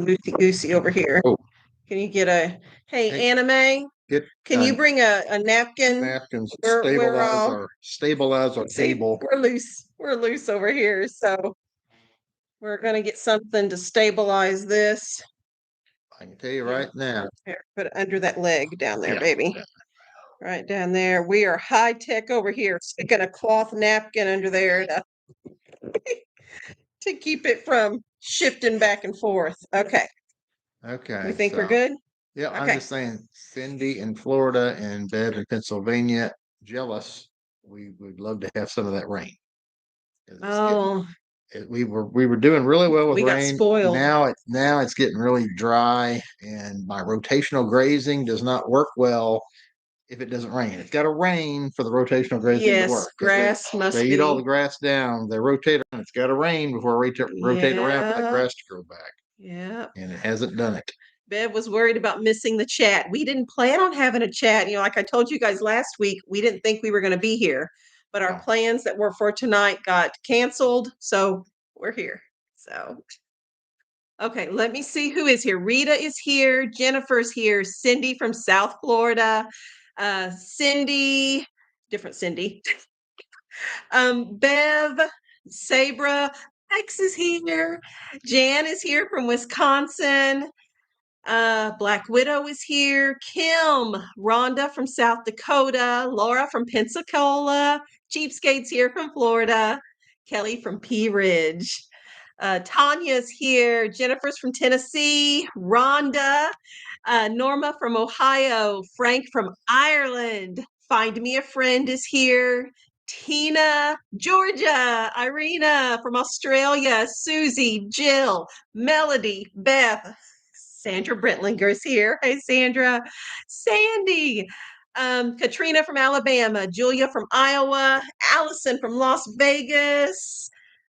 Loosey goosey over here. Oh, Can you get a hey, hey, anime? get Can you bring a napkin? napkins, We're all stabilize our see table. we're loose. We're loose over here. So we're gonna get something to stabilize this. I can tell you Yeah. right now. Here, put it under that leg down there, Yeah. baby. Right down there. We are high tech over here. Sticking a cloth napkin under there to keep it from shifting back and forth. Okay. We Okay. think we're So, good? yeah, I'm Okay. just saying, Cindy in Florida and Bev in Pennsylvania, jealous. We would love to have some of that rain. It's getting, Oh, we were doing really well with we got rain. spoiled. Now it's getting really dry, and my rotational grazing does not work well if it doesn't rain. It's got to rain for the rotational grazing to Yes, work because grass they must eat all the be. grass down. They rotate, and it's got to rain before rotate around for that Yeah, grass to grow back, yeah. and it hasn't done it. Bev was worried about missing the chat. We didn't plan on having a chat. Like I told you guys last week, we didn't think we were going to be here, but our Yeah. plans that were for tonight got canceled. So we're here. So, okay, let me see who is here. Rita is here. Jennifer's here. Cindy from South Florida. Cindy, different Cindy. Bev, Sabra, X is here. Jan is here from Wisconsin. Black Widow is here. Kim, Rhonda from South Dakota. Laura from Pensacola. Cheapskate's here from Florida. Kelly from Pea Ridge. Tanya's here. Jennifer's from Tennessee. Rhonda. Norma from Ohio. Frank from Ireland. Find Me a Friend is here. Tina, Georgia, Irina from Australia, Susie, Jill, Melody, Beth, Sandra Brentlinger's here. Hey, Sandra. Sandy, Katrina from Alabama, Julia from Iowa, Allison from Las Vegas.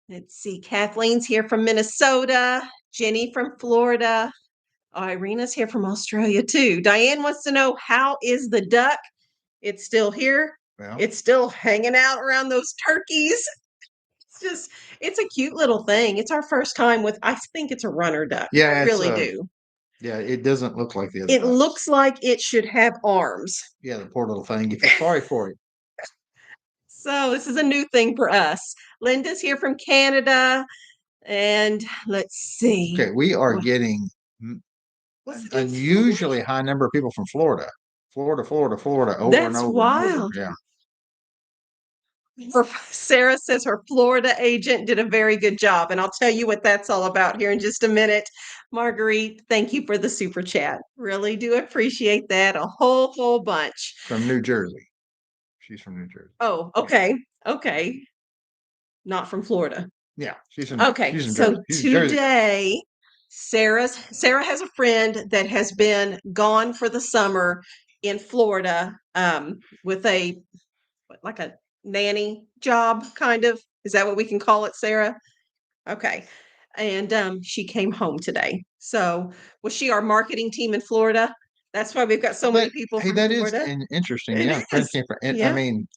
Let's see, Kathleen's here from Minnesota, Jenny from Florida. Oh, Irina's here from Australia too. Diane wants to know, how is the duck? It's still here. Well, It's still hanging out around those turkeys. It's a cute little thing. It's our first time with, I think it's a runner duck. I yeah, really do. yeah, it doesn't look like the other It ducks. looks like it should have arms. Yeah, the poor little thing. You feel sorry for it. So this is a new thing for us. Linda's here from Canada. And let's see. Okay, we are getting What's an unusually high number of people from Florida. Florida, over and That's over and over. wild. Yeah. Sarah says her Florida agent did a very good job. And I'll tell you what that's all about here in just a minute. Marguerite, thank you for the super chat. Really do appreciate that a whole bunch. From New Jersey. She's from New Jersey. Oh, okay. Okay. Not from Florida. Yeah, she's in Okay. she's in So Jersey. She's a Jersey girl. today, Sarah has a friend that has been gone for the summer in Florida with a like a nanny job, kind of. Is that what we can call it, Sarah? Okay. And she came home today. So was she our marketing team in Florida? That's why we've got so many people Hey, from that is Florida. interesting. It Yeah, friends is. came from. I Yeah. mean,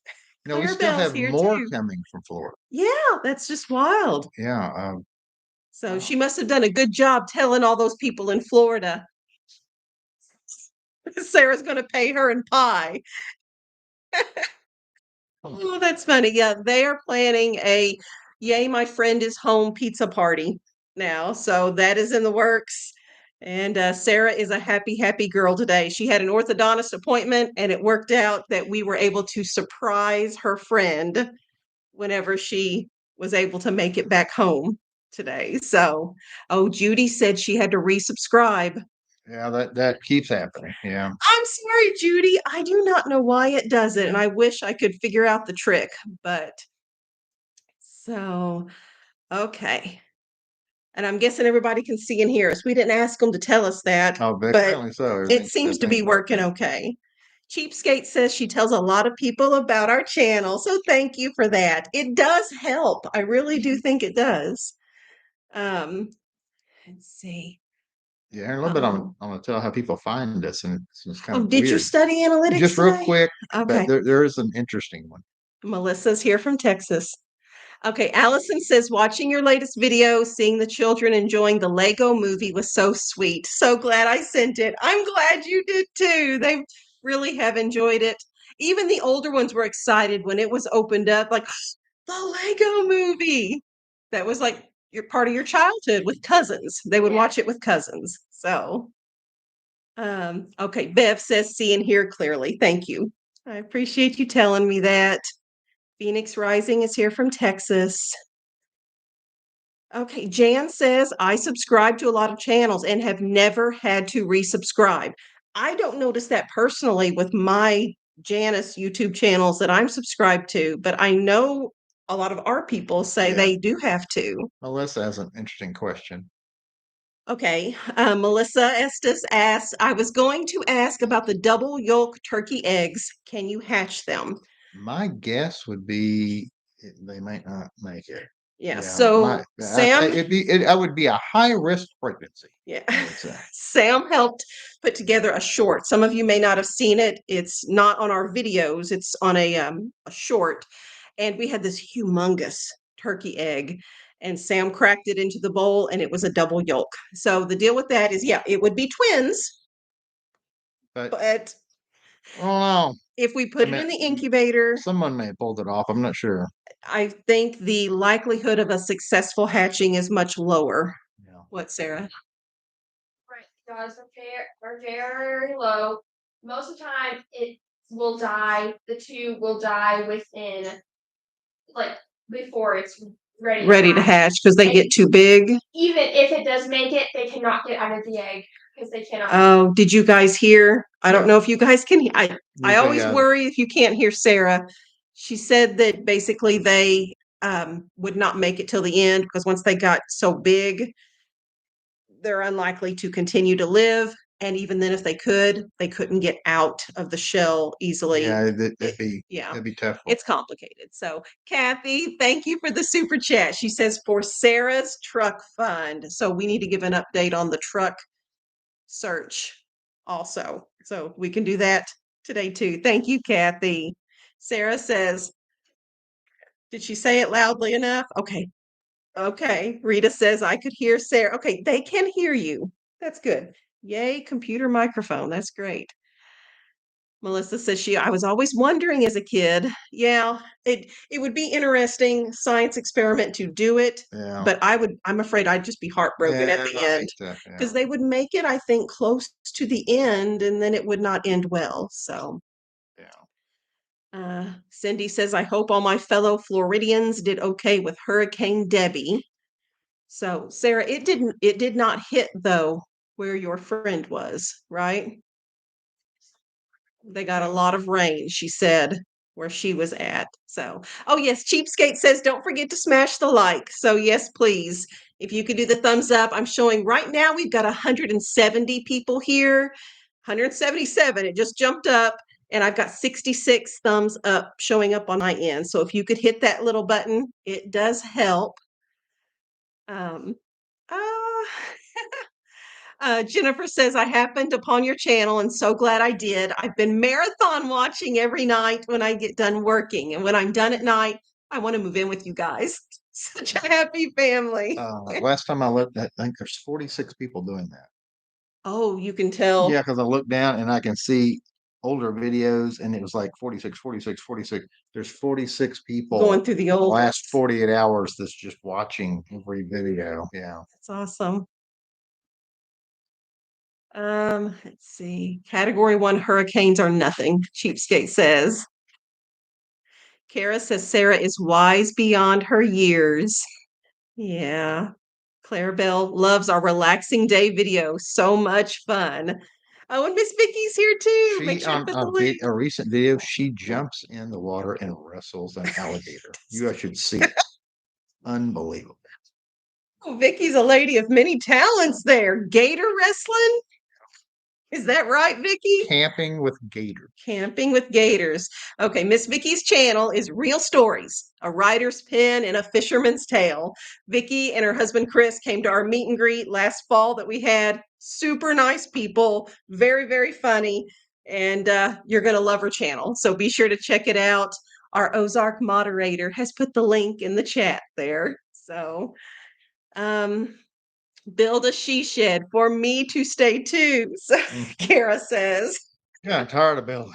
we still Clarabelle's have here more too. coming from Florida. Yeah, that's just wild. Yeah. So she must have done a good job telling all those people in Florida. Sarah's going to pay her in pie. Oh, that's funny. Yeah, they are planning a Yay, My Friend is Home pizza party now. So that is in the works. And Sarah is a happy girl today. She had an orthodontist appointment, and it worked out that we were able to surprise her friend whenever she was able to make it back home today. So, oh, Judy said she had to resubscribe. Yeah, that keeps happening. Yeah. I'm sorry, Judy. I do not know why it does it, and I wish I could figure out the trick, but so okay. And I'm guessing everybody can see and hear us. We didn't ask them to tell us that, Oh, but apparently so. it seems to be working okay. Cheapskate says she tells a lot of people about our channel, so thank you for that. It does help. I really do think it does. Um, let's see. Yeah, in a little bit, I'm gonna tell how people find us, and it's kind Oh, of did you weird. study analytics Just real today? quick, but Okay. there is an interesting one. Melissa's here from Texas. Okay, Allison says, watching your latest video, seeing the children enjoying the Lego movie was so sweet. So glad I sent it. I'm glad you did too. They really have enjoyed it. Even the older ones were excited when it was opened up, like the Lego movie. That was like your part of your childhood with cousins. They would watch it with cousins. So, okay, Bev says, see and hear clearly. Thank you. I appreciate you telling me that. Phoenix Rising is here from Texas. Okay, Jan says, I subscribe to a lot of channels and have never had to resubscribe. I don't notice that personally with my Janice YouTube channels that I'm subscribed to, but I know a lot of our people say they do have to. Melissa has an interesting question. Okay, Melissa Estes asks, I was going to ask about the double yolk turkey eggs. Can you hatch them? My guess would be they might not make it. Yeah, so Sam, I would be a high risk pregnancy. yeah, I would say. Sam helped put together a short. Some of you may not have seen it. It's not on our videos. It's on a short, and we had this humongous turkey egg, and Sam cracked it into the bowl, and it was a double yolk. So the deal with that is, yeah, it would be twins, but oh, if we put it in the incubator, someone may have pulled it off. I'm not sure. I think the likelihood of a successful hatching is much lower. Yeah. What, Sarah? Right, because are very low. Most of the time, it will die. The two will die within, like, before it's ready to hatch because they get too big. Even if it does make it, they cannot get out of the egg because they cannot. Oh, did you guys hear? I don't know if you guys can hear. I always worry if you can't hear Sarah. She said that basically they would not make it till the end because once they got so big, they're unlikely to continue to live. And even then, if they could, they couldn't get out of the shell easily. Yeah, it'd be tough. It's complicated. So, Kathy, thank you for the super chat. She says for Sarah's truck fund. So we need to give an update on the truck search also. So we can do that today too. Thank you, Kathy. Sarah says, did she say it loudly enough? Okay. Okay. Rita says, I could hear Sarah. Okay. They can hear you. That's good. Yay, computer microphone. That's great. Melissa says I was always wondering as a kid. Yeah, it would be interesting science experiment to do it. Yeah. But I'm afraid I'd just be heartbroken at the end. Because they would make it, I think, close to the end and then it would not end well. So Cindy says, I hope all my fellow Floridians did okay with Hurricane Debbie. So Sarah, it did not hit though where your friend was, right? They got a lot of rain, she said, where she was at. So, oh yes, Cheapskate says, don't forget to smash the like. So yes, please. If you could do the thumbs up, I'm showing right now we've got 170 people here. 177, it just jumped up. And I've got 66 thumbs up showing up on my end. So if you could hit that little button, it does help. Jennifer says, I happened upon your channel and so glad I did. I've been marathon watching every night when I get done working. And when I'm done at night, I want to move in with you guys. Such a happy family. Last time I looked, I think there's 46 people doing that. Oh, you can tell. Yeah, because I look down and I can see older videos and it was like 46, 46, 46. There's 46 people going through the old last 48 hours that's just watching every video. Yeah. That's awesome. Let's see. Category 1 hurricanes are nothing, Cheapskate says. Kara says Sarah is wise beyond her years. Yeah. Clarabelle loves our relaxing day video. So much fun. Oh, and Miss Vicky's here too. Make sure to put the link. A recent video, she jumps in the water and wrestles an alligator. You guys should see it. Unbelievable. Oh, Vicky's a lady of many talents there. Gator wrestling? Is that right, Vicky? Camping with gators. Camping with gators. Okay, Miss Vicky's channel is Real Stories, a writer's pen and a fisherman's tale. Vicky and her husband Chris came to our meet and greet last fall that we had. Super nice people, very, very funny, and you're going to love her channel. So be sure to check it out. our Ozark moderator, has put the link in the chat there. So, build a she shed for me to stay too. So Kara says, Yeah, I'm tired of building.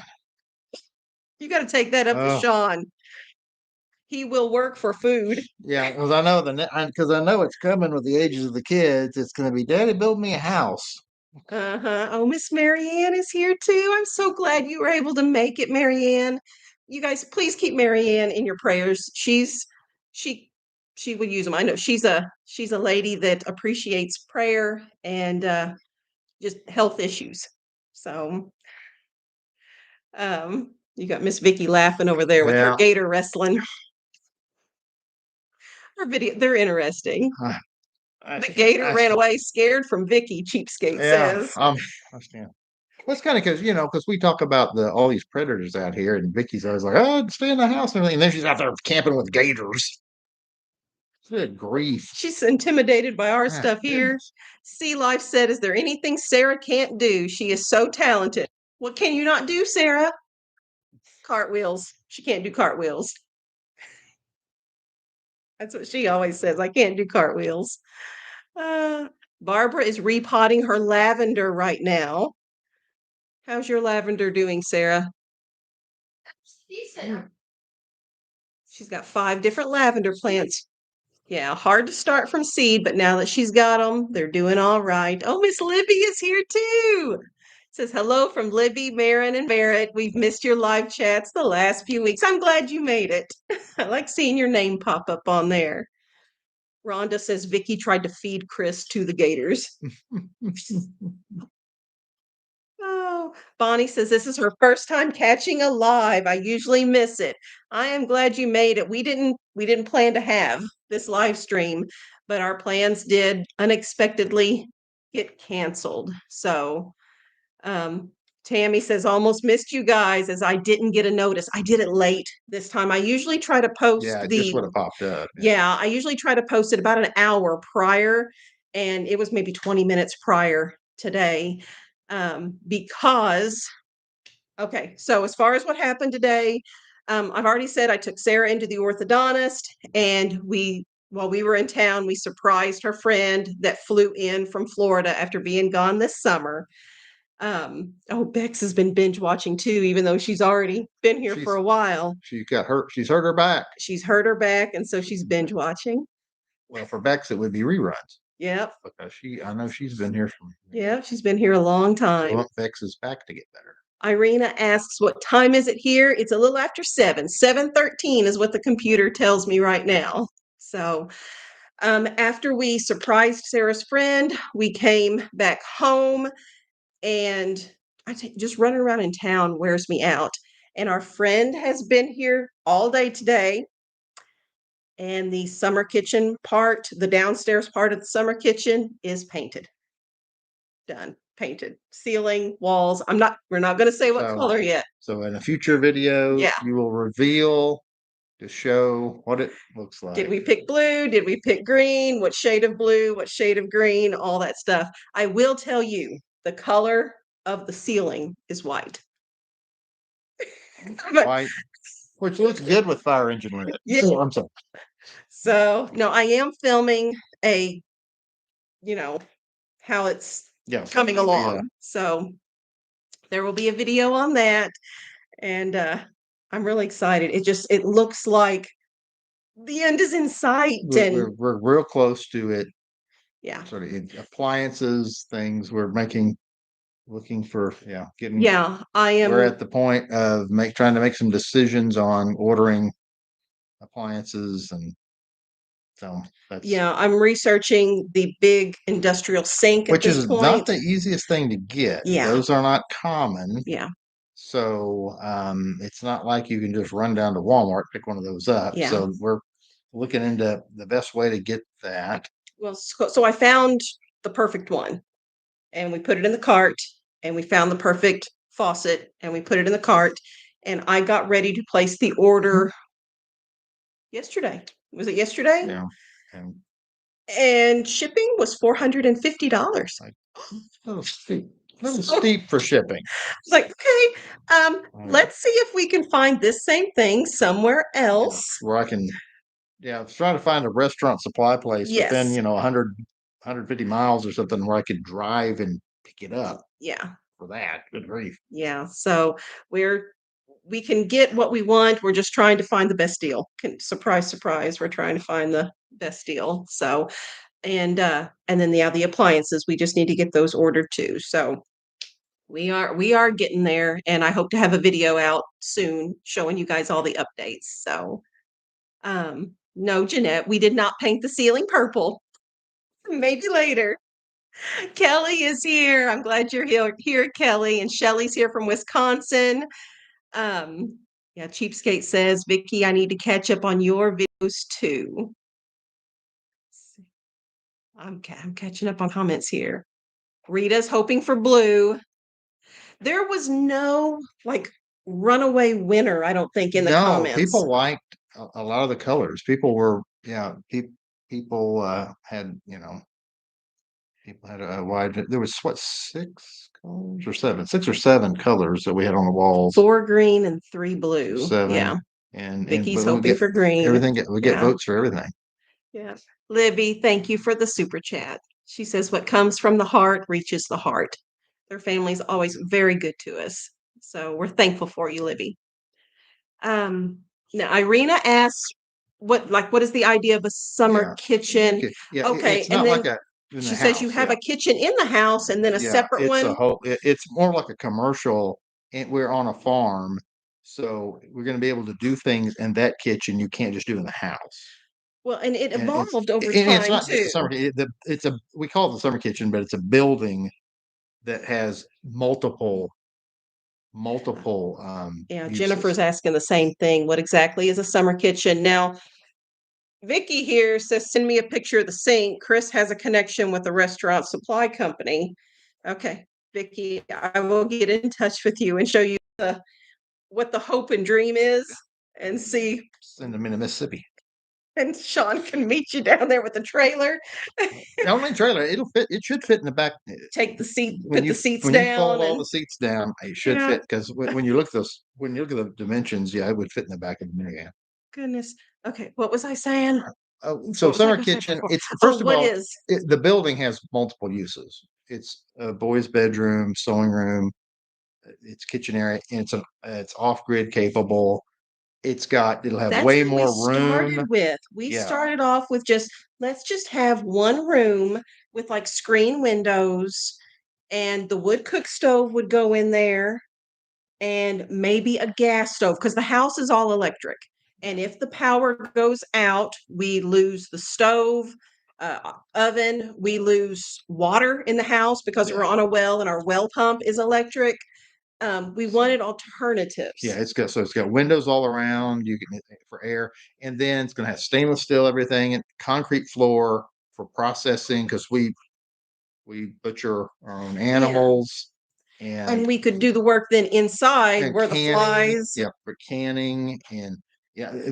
you got to take that up with Shawn. He will work for food. Yeah, because I know I know it's coming with the ages of the kids. It's going to be, Daddy, build me a house. Oh, Miss Marianne is here too. I'm so glad you were able to make it, Marianne. You guys, please keep Marianne in your prayers. She would use them. I know she's a lady that appreciates prayer and just health issues. So, you got Miss Vicky laughing over there with her gator wrestling. Her video, they're interesting. The gator ran away scared from Vicky, cheapskate says. I understand. Well, it's kind of because we talk about all these predators out here, and Vicky's always like, "Oh, stay in the house," and everything. And then she's out there camping with gators. Good grief! She's intimidated by our stuff here. Sea Life said, "Is there anything Sarah can't do? She is so talented." What can you not do, Sarah? Cartwheels. She can't do cartwheels. That's what she always says. I can't do cartwheels. Barbara is repotting her lavender right now. How's your lavender doing, Sarah? Decent. She's got 5 different lavender plants. Yeah, hard to start from seed, but now that she's got them, they're doing all right. Oh, Miss Libby is here too. Says hello from Libby, Marin, and Merritt. We've missed your live chats the last few weeks. I'm glad you made it. I like seeing your name pop up on there. Rhonda says Vicky tried to feed Chris to the gators. Oh, Bonnie says this is her first time catching a live. I usually miss it. I am glad you made it. We didn't plan to have this live stream, but our plans did unexpectedly get canceled. So, Tammy says almost missed you guys as I didn't get a notice. I did it late this time. I usually try to post it just would have popped up. Yeah, I usually try to post it about an hour prior, and it was maybe 20 minutes prior today. Because okay, so as far as what happened today, I've already said I took Sarah into the orthodontist, and while we were in town, we surprised her friend that flew in from Florida after being gone this summer. Bex has been binge watching too, even though she's already been here for a while. She's hurt her back. She's hurt her back, and so she's binge watching. Well, for Bex, it would be reruns. Yep. Because I know she's been here from. Yeah, she's been here a long time. I want Bex's back to get better. Irina asks, what time is it here? It's a little after 7. 7:13 is what the computer tells me right now. So after we surprised Sarah's friend, we came back home, and just running around in town wears me out. And our friend has been here all day today. And the summer kitchen part, the downstairs part of the summer kitchen is painted. Done. Painted. Ceiling, walls. We're not going to say what color yet. So in a future video, you will reveal to show what it looks like. Did we pick blue? Did we pick green? What shade of blue? What shade of green? All that stuff. I will tell you, the color of the ceiling is white. White, which looks good with fire engine red. Yeah. Oh, I'm sorry. So, no, I am filming how it's coming along. Yeah. So there will be a video on that. And I'm really excited. It looks like the end is in sight. We're real close to it. Yeah. Sort of appliances, things we're looking for. Yeah. We're at the point of trying to make some decisions on ordering appliances, and so I'm researching the big industrial sink, which is not the easiest thing to get. Yeah. Those are not common. Yeah. So it's not like you can just run down to Walmart, pick one of those up. Yeah. So we're looking into the best way to get that. Well, so I found the perfect one, and we put it in the cart, and we found the perfect faucet, and we put it in the cart, and I got ready to place the order yesterday. Was it yesterday? Yeah. And shipping was $450. Oh, A little steep for shipping. It's like, okay, let's see if we can find this same thing somewhere else. Where I can, I was trying to find a restaurant supply place within, 150 miles or something where I could drive and pick it up. Yeah. For that, good grief. Yeah. So we can get what we want. We're just trying to find the best deal. Surprise, surprise. We're trying to find the best deal. So, and then the appliances, we just need to get those ordered too. So we are getting there, and I hope to have a video out soon showing you guys all the updates. So, no, Jeanette, we did not paint the ceiling purple. Maybe later. Kelly is here. I'm glad you're here, Kelly. And Shelly's here from Wisconsin. Yeah, Cheapskate says, Vicky, I need to catch up on your videos too. I'm catching up on comments here. Rita's hoping for blue. There was no runaway winner, I don't think, in the comments. People liked a lot of the colors. People were, people had, people had a wide, there was what, 6 colors or 7? 6 or 7 colors that we had on the walls. 4 green and 3 blue. 7. Yeah. And Vicky's hoping for green. We get votes for everything. Yeah. Libby, thank you for the super chat. She says, what comes from the heart reaches the heart. Their family's always very good to us. So we're thankful for you, Libby. Now Irina asks, what is the idea of a summer kitchen? Yeah, okay. It's not like she says you have a kitchen in the house and then a separate one. It's more like a commercial, and we're on a farm. So we're going to be able to do things in that kitchen you can't just do in the house. Well, and it evolved over time it's not too. We call it the summer kitchen, but it's a building that has multiple uses. Jennifer's asking the same thing. What exactly is a summer kitchen? Now, Vicky here says, send me a picture of the sink. Chris has a connection with a restaurant supply company. Okay, Vicky, I will get in touch with you and show you what the hope and dream is and see. Send them into Mississippi. And Shawn can meet you down there with a trailer. Only trailer. It'll fit. It should fit in the back. Take the seat. Put the seats down. You fold all the seats down, it should fit. Because when you look at the dimensions, it would fit in the back of the minivan. Goodness. Okay, what was I saying? So summer kitchen. It's first of all, the building has multiple uses. It's a boys' bedroom, sewing room. It's kitchen area, and it's off-grid capable. It'll have way more room. We started off with let's just have one room with screen windows, and the wood cook stove would go in there, and maybe a gas stove because the house is all electric. And if the power goes out, we lose the stove, oven. We lose water in the house because we're on a well and our well pump is electric. We wanted alternatives. Yeah, it's got windows all around. You can for air, and then it's going to have stainless steel everything and concrete floor for processing because we butcher our own animals, and we could do the work then inside where the flies. Yeah, for canning and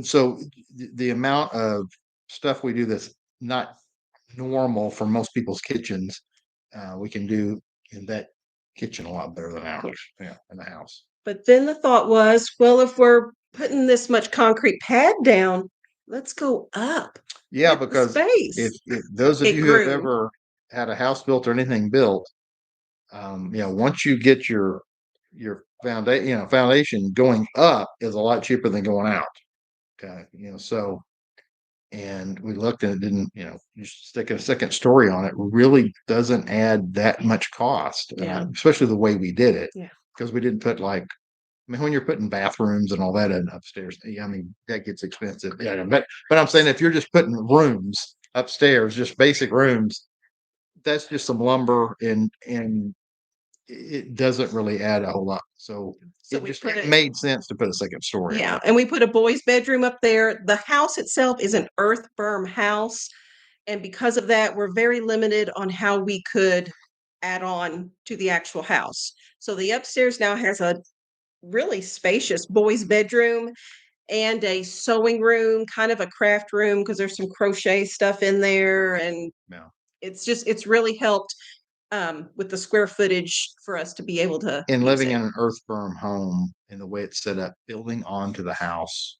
so the amount of stuff we do that's not normal for most people's kitchens, we can do in that kitchen a lot better than ours. Yeah, in the house. But then the thought was, well, if we're putting this much concrete pad down, let's go up. Yeah, because if those of you who have ever had a house built or anything built, once you get your foundation going up is a lot cheaper than going out. Okay, and we looked and it didn't, you stick a second story on it really doesn't add that much cost, especially the way we did it. Yeah. Because we didn't put when you're putting bathrooms and all that in upstairs, that gets expensive. Yeah, but I'm saying if you're just putting rooms upstairs, just basic rooms, that's just some lumber and it doesn't really add a whole lot. So it made sense to put a second story. Yeah, and we put a boys' bedroom up there. The house itself is an earth berm house, and because of that, we're very limited on how we could add on to the actual house. So the upstairs now has a really spacious boys' bedroom and a sewing room, kind of a craft room because there's some crochet stuff in there, and it's really helped with the square foutage for us to be able to. And living in an earth berm home and the way it's set up, building onto the house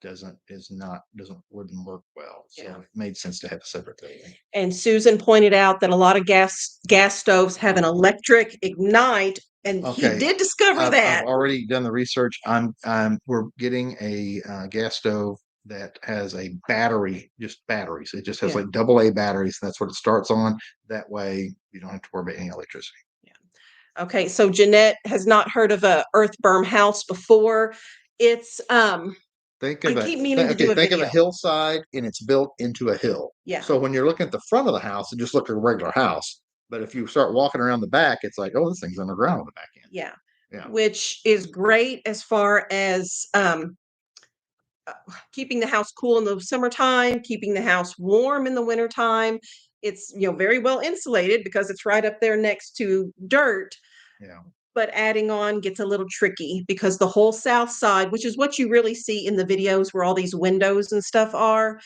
wouldn't work well. So it made sense to have a separate building. And Susan pointed out that a lot of gas stoves have an electric ignite, and he did discover that. I've already done the research. We're getting a gas stove that has a battery, just batteries. It just has like AA batteries. That's what it starts on. That way you don't have to worry about any electricity. Yeah. Okay. So Jeanette has not heard of a earth berm house before. It's think of a hillside and it's built into a hill. Yeah. So when you're looking at the front of the house, it just looks like a regular house. But if you start walking around the back, it's like, oh, this thing's underground on the back end. Yeah. Yeah. Which is great as far as keeping the house cool in the summertime, keeping the house warm in the wintertime. It's, very well insulated because it's right up there next to dirt. Yeah. But adding on gets a little tricky because the whole south side, which is what you really see in the videos where all these windows and stuff are.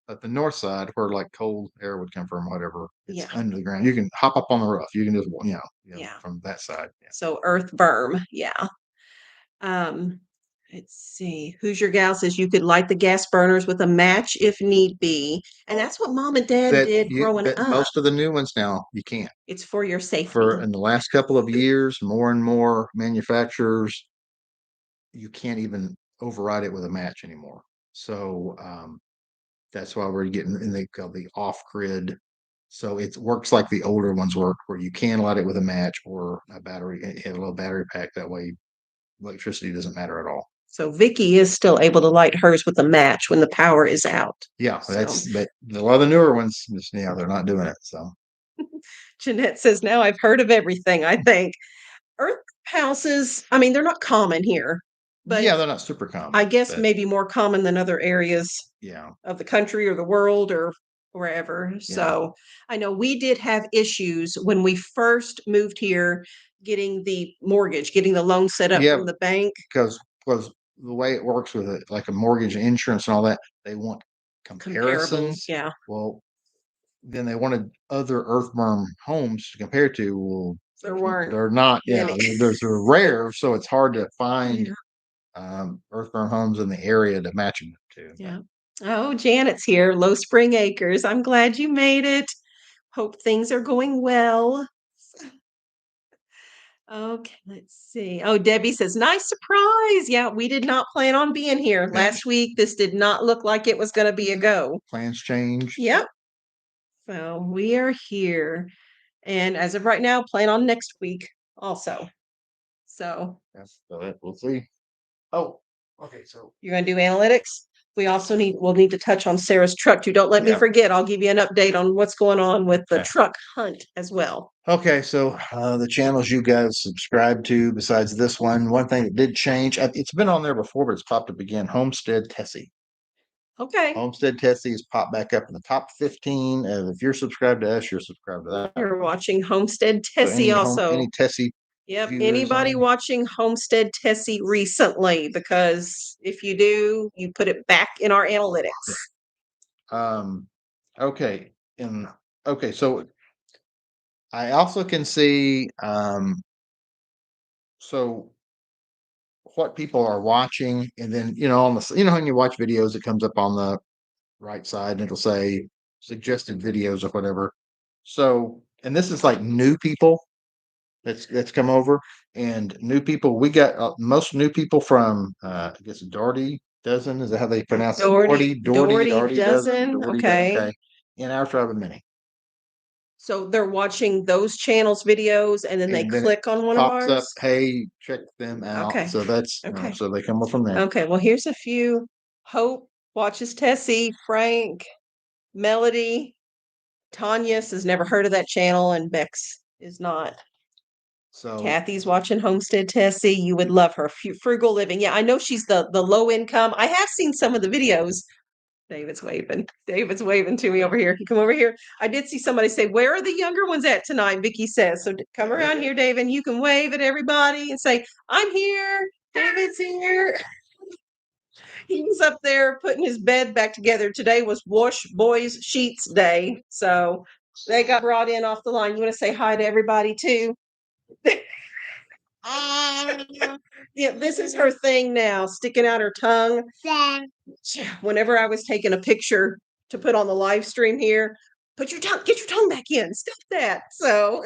But the north side, where like cold air would come from, whatever, it's under the ground. You can hop up on the roof. You can just, from that side. Yeah. So earth berm. Yeah. Let's see. Who's Your Gal says you could light the gas burners with a match if need be. And that's what Mom and Dad did growing up. Most of the new ones now, you can't. It's for your safety. In the last couple of years, more and more manufacturers, you can't even override it with a match anymore. So that's why we're getting in the off-grid. So it works like the older ones work, where you can light it with a match or a battery, have a little battery pack. That way electricity doesn't matter at all. So Vicky is still able to light hers with a match when the power is out. Yeah, but a lot of the newer ones, they're not doing it. So Jeanette says, now I've heard of everything, I think. Earth houses, I mean, they're not common here. But they're not super common. I guess maybe more common than other areas of the country or the world or wherever. Yeah. So I know we did have issues when we first moved here getting the mortgage, getting the loan set up from the bank. Because the way it works with it, like a mortgage, insurance and all that, they want comparisons. Yeah. Well, then they wanted other earth berm homes to compare to. Well, they're not. Yeah, they're rare, so it's hard to find earth berm homes in the area to match them to. Yeah. Oh, Janet's here. Low Spring Acres. I'm glad you made it. Hope things are going well. Okay, let's see. Oh, Debbie says, nice surprise. Yeah, we did not plan on being here last week. This did not look like it was going to be a go. Plans changed. Yep. So we are here. And as of right now, plan on next week also. So we'll see. Oh, okay. So you're going to do analytics? We'll need to touch on Sarah's truck too. Don't let me forget. I'll give you an update on what's going on with the truck hunt as well. Okay, so the channels you guys subscribe to, besides this one thing that did change, it's been on there before, but it's popped up again. Homestead Tessie. Okay. Homestead Tessie has popped back up in the top 15. If you're subscribed to us, you're subscribed to that. You're watching Homestead Tessie any Tessie. Yep. Anybody watching Homestead Tessie recently? Because if you do, you put it back in our analytics. Okay. So I also can see so what people are watching, and then when you watch videos, it comes up on the right side and it'll say suggested videos or whatever. So, and this is like new people that's come over, and new people. We got most new people from I guess Doherty Dozen. Is that how they pronounce it? Doherty Dozen. Okay. In our tribe of many. So they're watching those channels videos, and then they click on one of ours. Pops up, hey, check them out. Okay. So that's so they come up from there. Okay. Well, here's a few. Hope watches Tessie. Frank, Melody, Tanya has never heard of that channel, and Bex is not. So Kathy's watching Homestead Tessie. You would love her. Frugal living. Yeah, I know she's the low income. I have seen some of the videos. David's waving. David's waving to me over here. Can you come over here? I did see somebody say, where are the younger ones at tonight? Vicky says. So come around here, David. You can wave at everybody and say, I'm here. David's here. He was up there putting his bed back together. Today was Wash Boys Sheets Day. So They got brought in off the line. You want to say hi to everybody too? Yeah, this is her thing now, sticking out her tongue. Whenever I was taking a picture to put on the live stream here, get your tongue back in. Stop that. So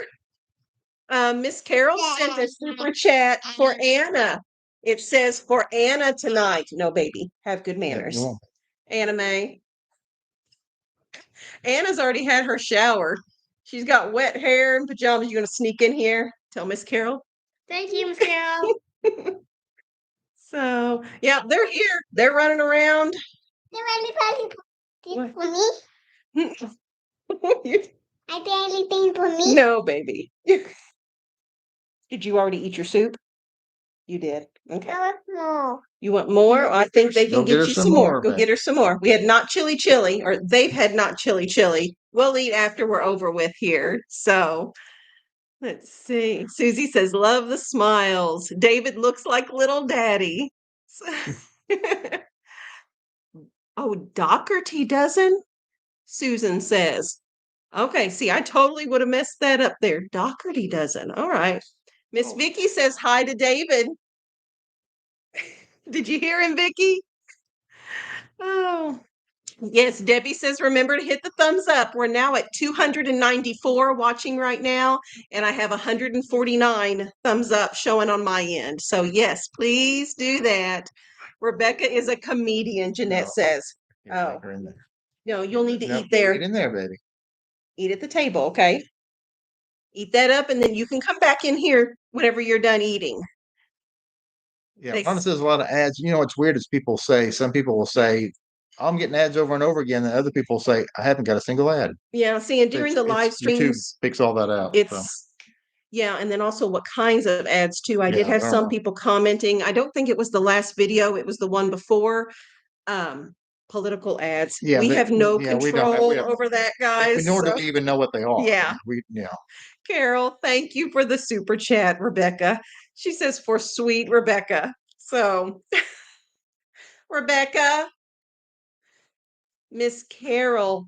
Miss Carol sent a super chat for Anna. It says for Anna tonight. No, baby, have good manners. Anna May. Anna's already had her shower. She's got wet hair and pajamas. You gonna sneak in here? Tell Miss Carol. Thank you, Miss Carol. So yeah, they're here. They're running around. For me? I did anything for me? No, baby. Did you already eat your soup? You did. Okay. I want more. You want more? I think they can get you some more. Go babe. get her some more. We had not chili, or they've had not chili. We'll eat after we're over with here. So let's see. Susie says, love the smiles. David looks like little daddy. Oh, Doherty doesn't? Susan says. Okay, see, I totally would have messed that up there. Doherty doesn't. All right. Miss Vicky says hi to David. Did you hear him, Vicky? Oh, yes. Debbie says, remember to hit the thumbs up. We're now at 294 watching right now, and I have 149 thumbs up showing on my end. So yes, please do that. Rebekah is a comedian, Jeanette says. Oh, no, you'll need to eat there. Eat in there, baby. Eat at the table, okay? Eat that up, and then you can come back in here whenever you're done eating. Yeah, honestly, there's a lot of ads. You know what's weird is people say, some people will say, I'm getting ads over and over again, and other people say, I haven't got a single ad. Yeah, see, and during the live streams, YouTube picks all that out. Yeah, and then also what kinds of ads too. I did have some people commenting. I don't think it was the last video, it was the one before. Political ads. Yeah, we have no control over that, guys. Nor do we even know what they are. Yeah. Carol, thank you for the super chat, Rebekah. She says for sweet Rebekah. So Rebekah, Miss Carol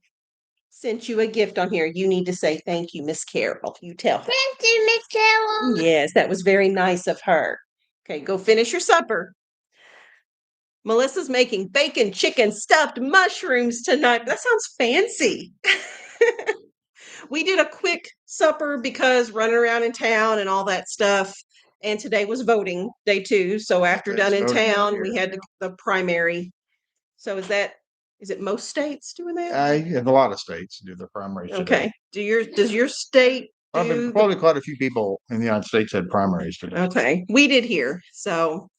sent you a gift on here. You need to say thank you, Miss Carol. You tell her. Thank you, Miss Carol. Yes, that was very nice of her. Okay, go finish your supper. Melissa's making bacon chicken stuffed mushrooms tonight. That sounds fancy. We did a quick supper because running around in town and all that stuff. And today was voting day 2. So after done in town, we had the primary. So is it most states doing that? Yeah, a lot of states do the primaries today. Okay. Does your state probably quite a few people in the United States had primaries today. Okay. We did here. So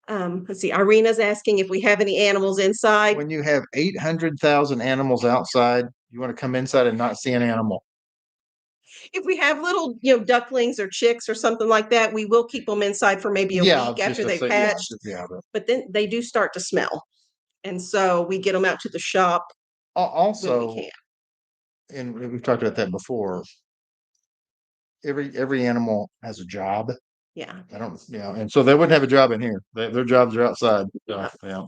let's see. Irina's asking if we have any animals inside. When you have 800,000 animals outside, you want to come inside and not see an animal. If we have little, ducklings or chicks or something like that, we will keep them inside for maybe a week after they've hatched. But then they do start to smell. And so we get them out to the shop. Also, when we can. And we've talked about that before. Every animal has a job. Yeah. And so they wouldn't have a job in here. Their jobs are outside. So, yeah.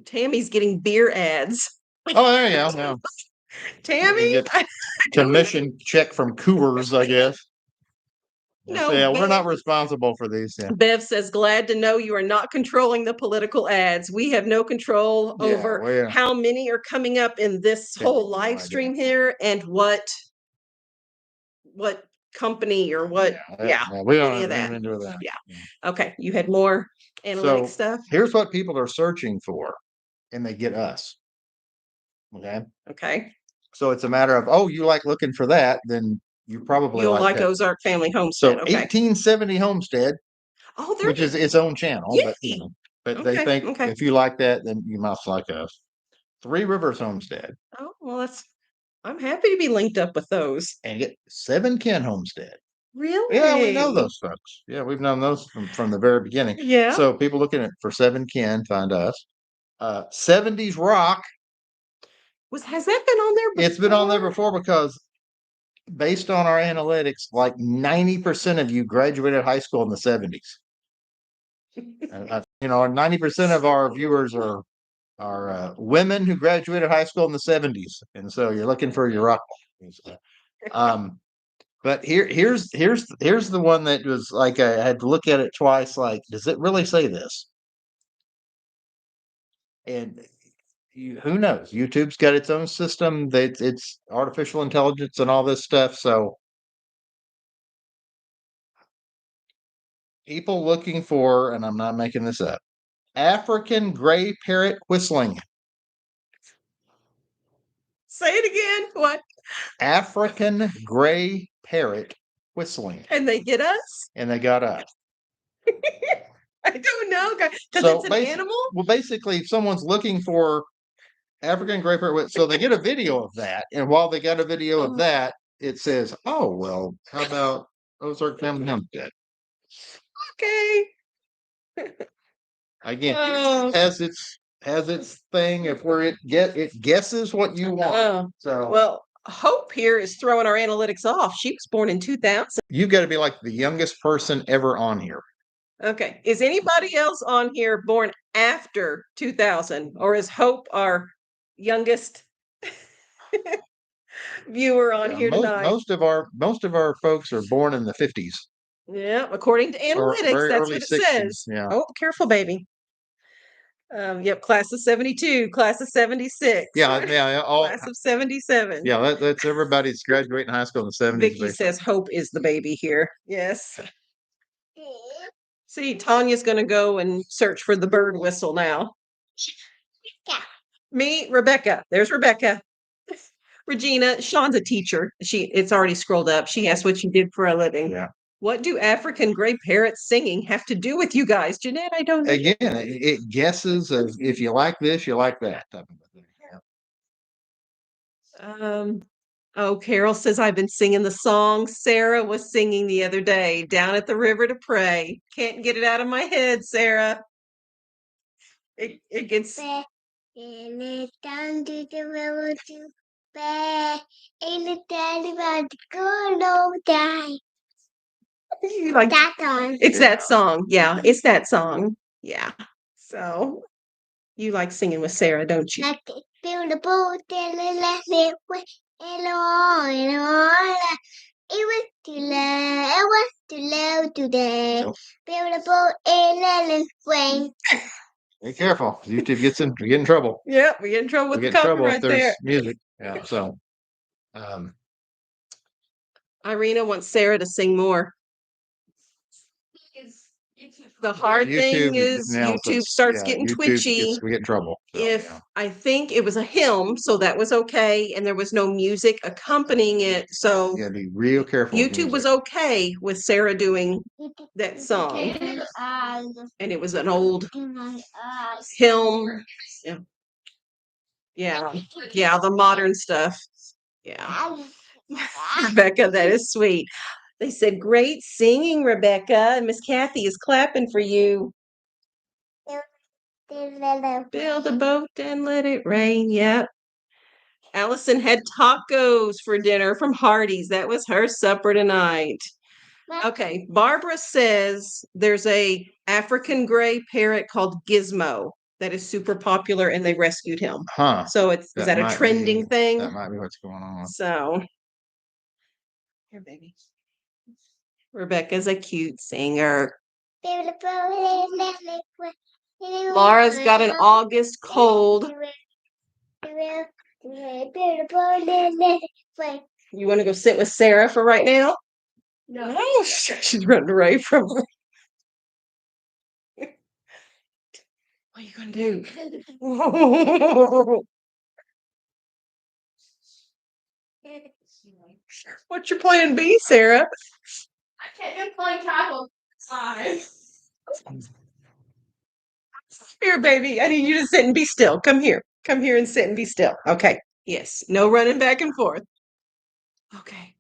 Tammy's getting beer ads. Oh, there you go. Yeah. Tammy, commission check from Coors, I guess. No, yeah, we're not responsible for these. Yeah. Bev says, glad to know you are not controlling the political ads. We have no control over how many are coming up in this whole live stream here and what company or what. We don't have anything to do with that. Yeah. Okay. You had more analytic stuff. Here's what people are searching for, and they get us. Okay. So it's a matter of, you like looking for that, then you'll like Ozark Family Homestead. So 1870 Homestead, which is its own channel, but they think if you like that, then you must like us. Three Rivers Homestead. Oh, well, I'm happy to be linked up with those. And get 7 Ken Homestead. Really? Yeah, we know those folks. Yeah, we've known those from the very beginning. Yeah. So people looking for 7 Ken find us. 70s Rock. Has that been on there before? It's been on there before because based on our analytics, like 90% of you graduated high school in the 70s. 90% of our viewers are women who graduated high school in the 70s, and so you're looking for your rock. But here's the one that was like I had to look at it twice. Like, does it really say this? And who knows? YouTube's got its own system. That it's artificial intelligence and all this stuff. So people looking for, and I'm not making this up, African gray parrot whistling. Say it again. What? African gray parrot whistling. And they get us? And they got us. I don't know, because it's an animal? Well, basically, if someone's looking for African gray parrot, so they get a video of that. And while they got a video of that, it says, oh, well, how about Ozark Family Homestead? Okay. Again, has its thing of where it guesses what you want. So well, Hope here is throwing our analytics off. She was born in 2000. You've got to be like the youngest person ever on here. Okay. Is anybody else on here born after 2000, or is Hope our youngest viewer on here tonight? Most of our folks are born in the 50s. Yeah, according to analytics, that's what it 60s, says. Yeah. Oh, careful, baby. Yep, class of 72, class of 76. Yeah, class of 77. Yeah, that's everybody's graduating high school in the 70s. Vicky says Hope is the baby here. Yes. See, Tanya's going to go and search for the bird whistle now. Me, Rebekah. There's Rebekah. Regina, Shawn's a teacher. It's already scrolled up. She asked what you did for a living. Yeah. What do African gray parrots singing have to do with you guys? Jeanette, I don't know. Again, it guesses if you like this, you like that. Oh, Carol says I've been singing the song Sarah was singing the other day, Down at the River to Pray. Can't get it out of my head, Sarah. It gets down to the river to pray. And the daddy about to go no die. Like that song. It's that song. Yeah, it's that song. Yeah. So you like singing with Sarah, don't you? Like build a boat and let it way. It was too low today. Build a boat and let it swing. Be careful. YouTube gets in. We get in trouble. Yeah, we get in trouble with the copyright there. Music. Yeah. So, Irina wants Sarah to sing more. The hard thing is YouTube starts getting twitchy. We get in trouble. So, I think it was a hymn, so that was okay, and there was no music accompanying it. So you gotta be real careful. YouTube was okay with Sarah doing that song, and it was an old hymn. Yeah, the modern stuff. Yeah, Rebekah, that is sweet. They said, great singing, Rebekah. And Miss Kathy is clapping for you. Build a boat and let it rain. Yep. Allison had tacos for dinner from Hardee's. That was her supper tonight. Okay. Barbara says there's a African gray parrot called Gizmo that is super popular, and they rescued him. Huh. So is that a trending thing? That might be what's going on. So here, baby. Rebekah's a cute singer. Laura's got an August cold. You want to go sit with Sarah for right now? No. Oh, she's running away from her. What are you going to do? What's your plan B, Sarah? I can't play tackle. Here, baby. I need you to sit and be still. Come here. Come here and sit and be still. Okay. Yes. No running back and forth. Okay.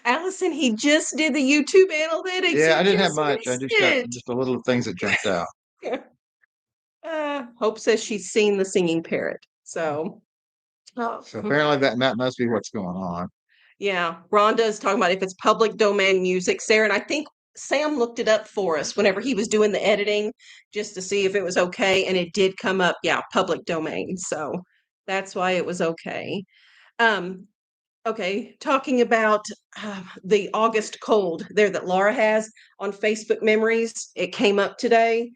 Allison, he just did the YouTube analytics. Yeah, I didn't have much. I just got just a little things that jumped out. Hope says she's seen the singing parrot. So apparently that must be what's going on. Yeah. Rhonda is talking about if it's public domain music, Sarah, and I think Sam looked it up for us whenever he was doing the editing just to see if it was okay. And it did come up, yeah, public domain. So that's why it was okay. Okay, talking about the August cold there that Laura has on Facebook Memories, it came up today.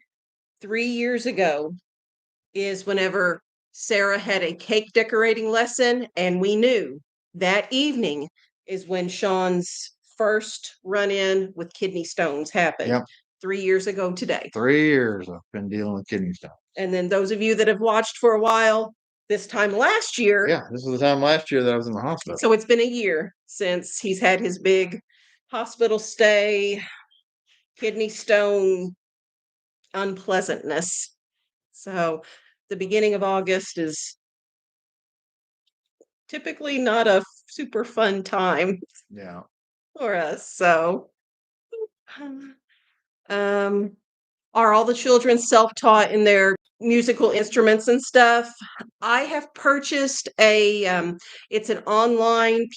3 years ago is whenever Sarah had a cake decorating lesson, and we knew that evening is when Shawn's first run in with kidney stones happened. Yep. 3 years ago today. 3 years I've been dealing with kidney stones. And then those of you that have watched for a while, this time last year. Yeah, this was the time last year that I was in the hospital. So it's been a year since he's had his big hospital stay, kidney stone unpleasantness. So the beginning of August is typically not a super fun time. Yeah. For us. So are all the children self-taught in their musical instruments and stuff? I have purchased it's an online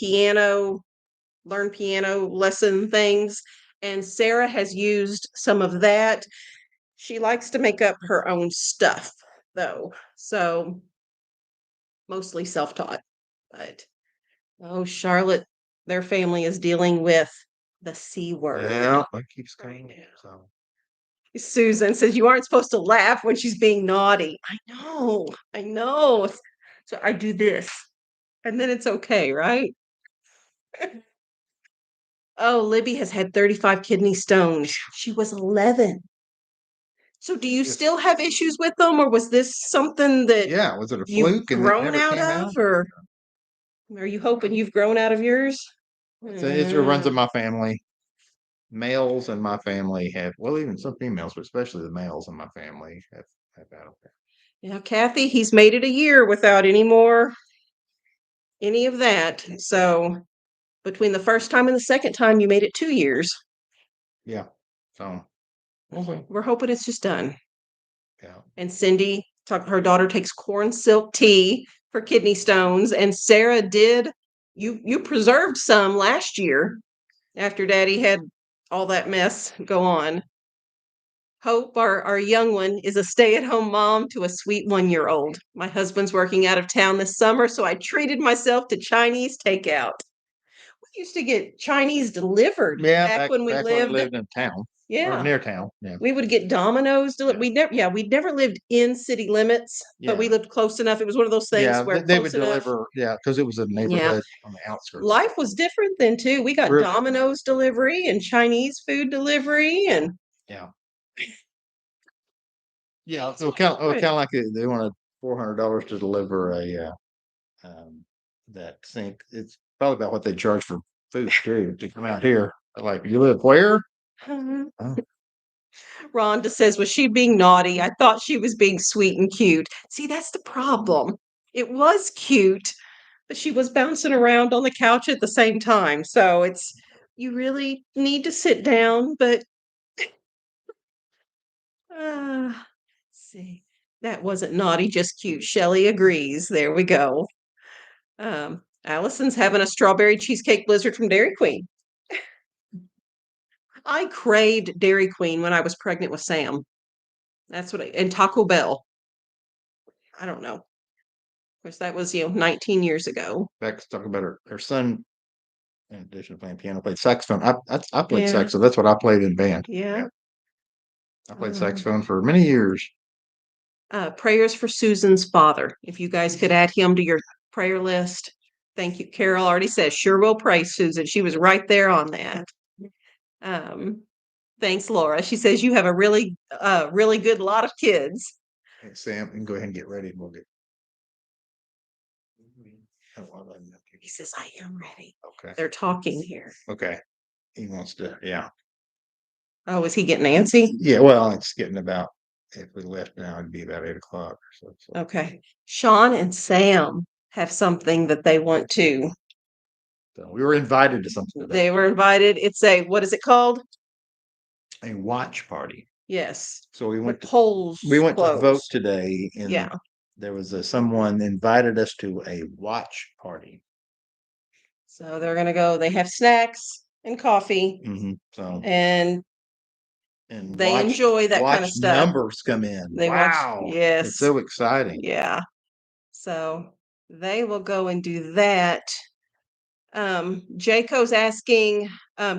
learn piano lesson things, and Sarah has used some of that. She likes to make up her own stuff though, so mostly self-taught. But Charlotte, their family is dealing with the C word. Yeah, that keeps coming. So Susan says you aren't supposed to laugh when she's being naughty. I know. So I do this, and then it's okay, right? Oh, Libby has had 35 kidney stones. She was 11. So do you still have issues with them, or was this something that was it a you've fluke and it grown never out came of, out? or are you hoping you've grown out of yours? It runs in my family. Males in my family have, well, even some females, but especially the males in my family have had it. Yeah, Kathy, he's made it a year without any of that. So between the first time and the second time, you made it 2 years. Yeah. So we're hoping it's just done. Yeah. And Cindy, her daughter takes corn silk tea for kidney stones, and Sarah did. You preserved some last year after Daddy had all that mess go on. Hope, our young one, is a stay-at-home mom to a sweet 1-year-old. My husband's working out of town this summer, so I treated myself to Chinese takeout. We used to get Chinese delivered back when we lived in town. Yeah. Or near town. Yeah. We would get Domino's delivered. We'd never lived in city limits, but we lived close enough. It was one of those things where they would deliver. Yeah, because it was a neighborhood on the outskirts. Life was different then too. We got Domino's delivery and Chinese food delivery, and so kind of like they wanted $400 to deliver that sink. It's probably about what they charge for food too to come out here. Like, you live where? Rhonda says, was she being naughty? I thought she was being sweet and cute. See, that's the problem. It was cute, but she was bouncing around on the couch at the same time. So you really need to sit down, but see, that wasn't naughty, just cute. Shelley agrees. There we go. Allison's having a strawberry cheesecake blizzard from Dairy Queen. I craved Dairy Queen when I was pregnant with Sam. That's and Taco Bell. I don't know. Of course, that was 19 years ago. Beck's talking about her son. In addition to playing piano, played saxophone. I played saxophone. That's what I played in band. Yeah. I played saxophone for many years. Prayers for Susan's father. If you guys could add him to your prayer list. Thank you. Carol already says, sure will pray, Susan. She was right there on that. Thanks, Laura. She says you have a really good lot of kids. Hey, Sam, you can go ahead and get ready. We'll get. He says, I am ready. Okay. They're talking here. Okay. He wants to, yeah. Oh, is he getting antsy? Yeah, well, it's getting about, if we left now, it'd be about 8 o'clock or so. Okay. Shawn and Sam have something that they want to. So we were invited to something today. They were invited. It's what is it called? A watch party. Yes. So we went to vote today, and there was someone invited us to a watch party. So they're gonna go. They have snacks and coffee. So and they watch, enjoy that kind of stuff. Numbers come in. They wow. watch, yes. It's so exciting. Yeah. So they will go and do that. Jayco's asking,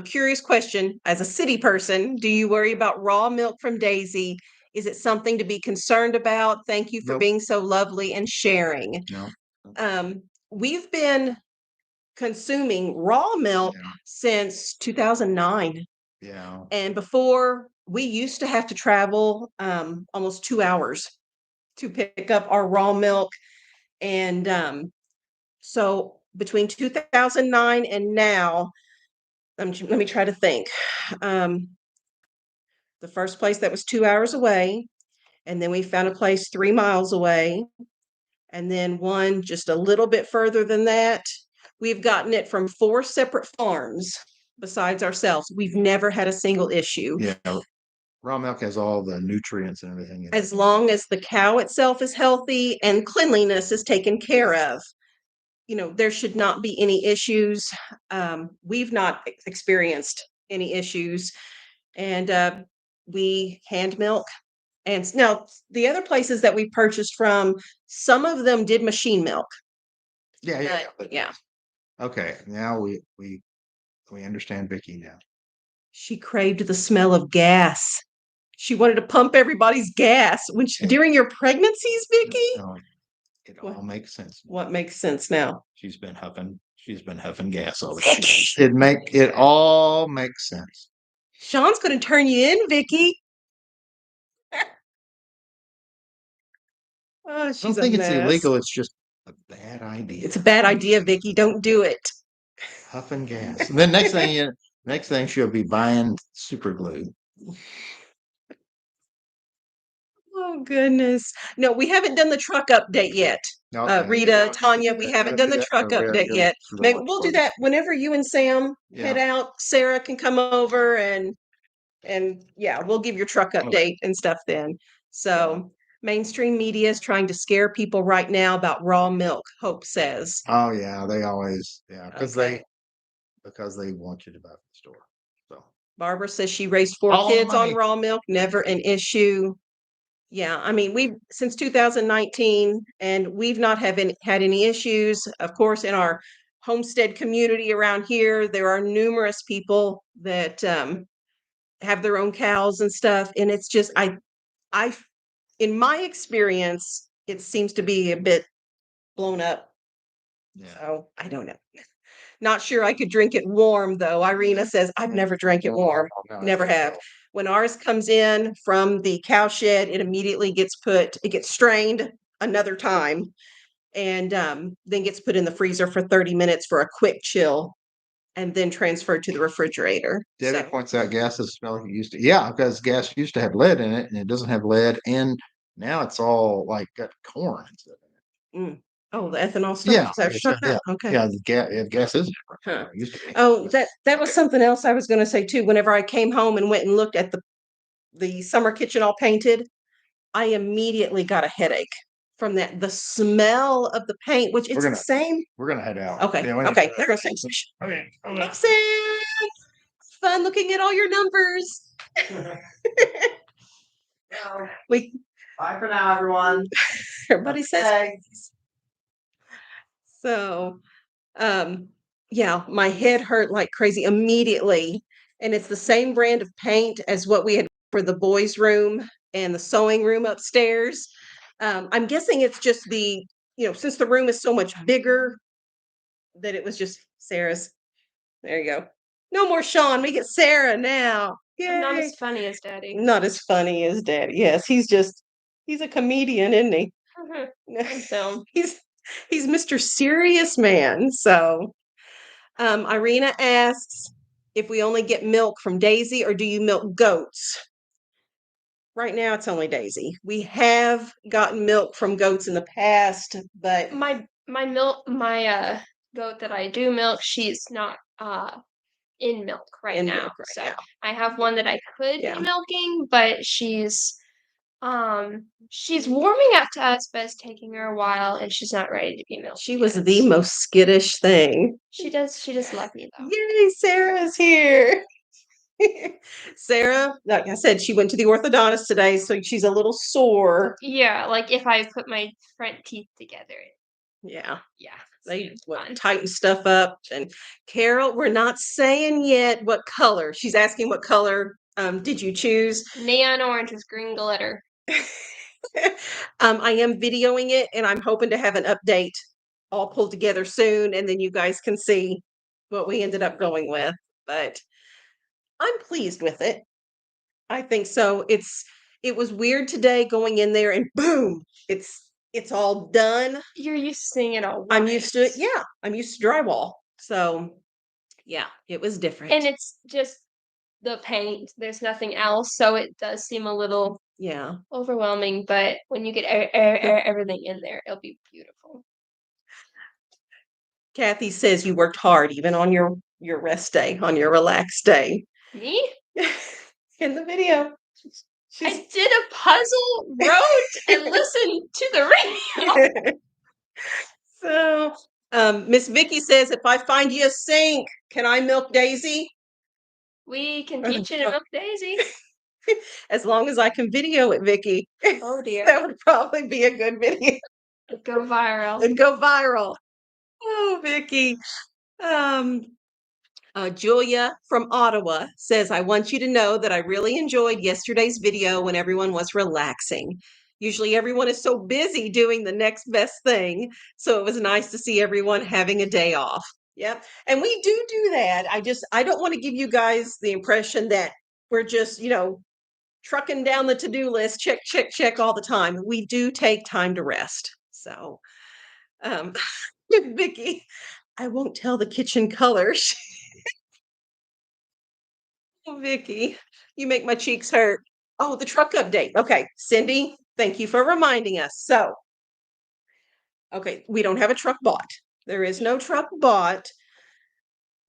curious question. As a city person, do you worry about raw milk from Daisy? Is it something to be concerned about? Thank you for Nope. being so lovely and sharing. No. We've been consuming raw milk since 2009. Yeah. And before, we used to have to travel almost 2 hours to pick up our raw milk. And so between 2009 and now, let me try to think. The first place that was 2 hours away, and then we found a place 3 miles away, and then one just a little bit further than that. We've gotten it from 4 separate farms besides ourselves. We've never had a single issue. Yeah. Raw milk has all the nutrients and everything in it. As long as the cow itself is healthy and cleanliness is taken care of, there should not be any issues. We've not experienced any issues, and we hand milk. And now the other places that we purchased from, some of them did machine milk. Yeah. Yeah. Okay. Now we understand Vicky now. She craved the smell of gas. She wanted to pump everybody's gas during your pregnancies, Vicky. It all makes sense. What makes sense now? She's been huffing gas all the time. It all makes sense. Shawn's going to turn you in, Vicky. Oh, I don't think it's illegal. It's just a bad idea. It's a bad idea, Vicky. Don't do it. Huffing gas. And then next thing she'll be buying super glue. Oh goodness. No, we haven't done the truck update yet. Rita, Tanya, we haven't done the truck update yet. Maybe we'll do that whenever you and Sam head out. Sarah can come over and yeah, we'll give your truck update and stuff then. So mainstream media is trying to scare people right now about raw milk, Hope says. Oh yeah, they always because they want you to buy from the store. So Barbara says she raised 4 kids on raw milk, never an issue. Yeah, I mean, we've since 2019, and we've not had any issues. Of course, in our Homestead community around here, there are numerous people that have their own cows and stuff, and it's just I, in my experience, it seems to be a bit blown up. Yeah. So I don't know. Not sure I could drink it warm though. Irina says I've never drank it warm. Never have. When ours comes in from the cow shed, it immediately gets strained another time, and then gets put in the freezer for 30 minutes for a quick chill, and then transferred to the refrigerator. Debbie points out gas doesn't smell like it used to. Yeah, because gas used to have lead in it, and it doesn't have lead, and now it's all like got corn and stuff in it. Oh, the ethanol stuff? Yeah. Okay. Yeah, the gas is different. Huh. It used to be. Oh, that was something else I was going to say too. Whenever I came home and went and looked at the summer kitchen all painted, I immediately got a headache from that. The smell of the paint, which it's the same. We're gonna head out. Okay. Yeah, Okay. There goes things. Okay. It's fun looking at all your numbers. Bye for now, everyone. Everybody says. So, yeah, my head hurt like crazy immediately. And it's the same brand of paint as what we had for the boys' room and the sewing room upstairs. I'm guessing it's just since the room is so much bigger, that it was just Sarah's. There you go. No more Shawn. We get Sarah now. Yay. Not as funny as Daddy. Not as funny as Daddy. Yes, he's a comedian, isn't he? So he's Mr. Serious Man. So Irina asks if we only get milk from Daisy or do you milk goats? Right now it's only Daisy. We have gotten milk from goats in the past, but my goat that I do milk, she's not in milk right now. So I have one that I could be milking, but she's She's warming up to us, but it's taking her a while, and she's not ready to be milked. She was the most skittish thing. She does love me though. Yay, Sarah's here. Sarah, like I said, she went to the orthodontist today, so she's a little sore. Yeah, like if I put my front teeth together. Yeah. They tighten stuff up. And Carol, we're not saying yet what color. She's asking what color did you choose? Neon orange with green glitter. I am videoing it, and I'm hoping to have an update all pulled together soon, and then you guys can see what we ended up going with. But I'm pleased with it. I think so. It was weird today going in there and boom, it's all done. You're used to seeing it all. I'm used to it. Yeah, I'm used to drywall. So yeah, it was different. And it's just the paint. There's nothing else, so it does seem a little overwhelming. But when you get everything in there, it'll be beautiful. Kathy says you worked hard even on your rest day, on your relaxed day. Me? In the video. I did a puzzle, wrote, and listened to the radio. So, Miss Vicky says, if I find you a sink, can I milk Daisy? We can teach you to milk Daisy. As long as I can video it, Vicky. Oh dear. That would probably be a good video. It'd go viral. It'd go viral. Oh, Vicky. Julia from Ottawa says, I want you to know that I really enjoyed yesterday's video when everyone was relaxing. Usually everyone is so busy doing the next best thing. So it was nice to see everyone having a day off. Yep. And we do that. I don't want to give you guys the impression that we're just, trucking down the to-do list, check all the time. We do take time to rest. So, Vicky, I won't tell the kitchen colors. Oh, Vicky, you make my cheeks hurt. Oh, the truck update. Okay, Cindy, thank you for reminding us. So, okay, we don't have a truck bought. There is no truck bought.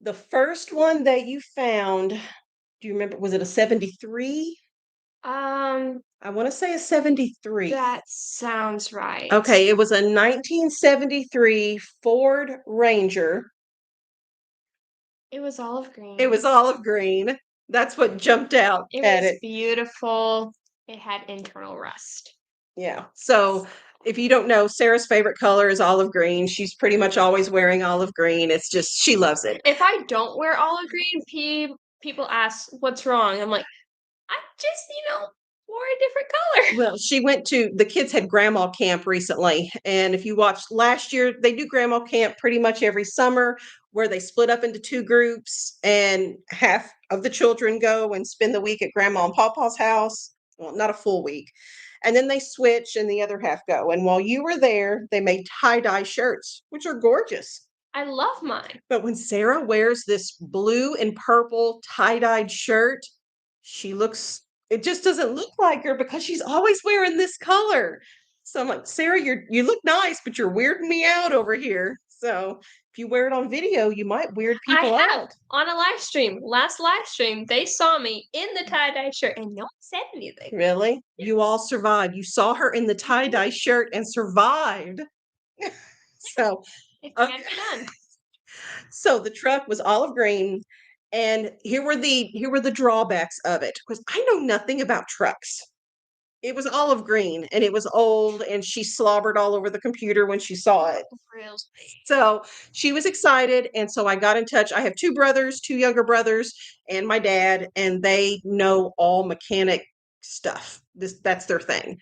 The first one that you found, do you remember, was it a 73? I want to say a 73. That sounds right. Okay, it was a 1973 Ford Ranger. It was olive green. It was olive green. That's what jumped out at it. It was beautiful. It had internal rust. Yeah. So if you don't know, Sarah's favorite color is olive green. She's pretty much always wearing olive green. It's just, she loves it. If I don't wear olive green, people ask, what's wrong? I'm like, I just, wore a different color. Well, the kids had grandma camp recently. And if you watched last year, they do grandma camp pretty much every summer where they split up into two groups and half of the children go and spend the week at grandma and papa's house. Well, not a full week. And then they switch and the other half go. And while you were there, they made tie-dye shirts, which are gorgeous. I love mine. But when Sarah wears this blue and purple tie-dyed shirt, it just doesn't look like her because she's always wearing this in So I'm like, Sarah, you look nice, but you're weirding me out over here. So if you wear it on video, you might weird people out. On a live stream, last live stream, they saw me in the tie-dye shirt and no one said anything. Really? Yes. You all survived. You saw her in the tie-dye shirt and survived. So it can't be done. So the truck was olive green. And here were the drawbacks of it, because I know nothing about trucks. It was olive green and it was old, and she slobbered all over the computer when she saw it. Really? So she was excited, and so I got in touch. I have two younger brothers, and my dad, and they know all mechanic stuff. That's their thing.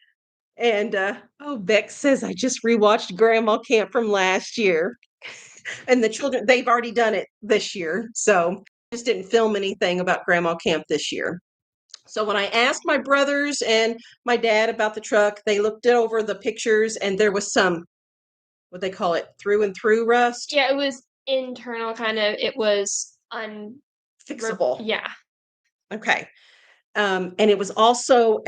And Beck says, I just rewatched Grandma Camp from last year. And the children, they've already done it this year. So just didn't film anything about Grandma Camp this year. So when I asked my brothers and my dad about the truck, they looked over the pictures and there was some, what they call it, through and through rust. Yeah, it was internal kind of, it was unfixable. Yeah. Okay. And it was also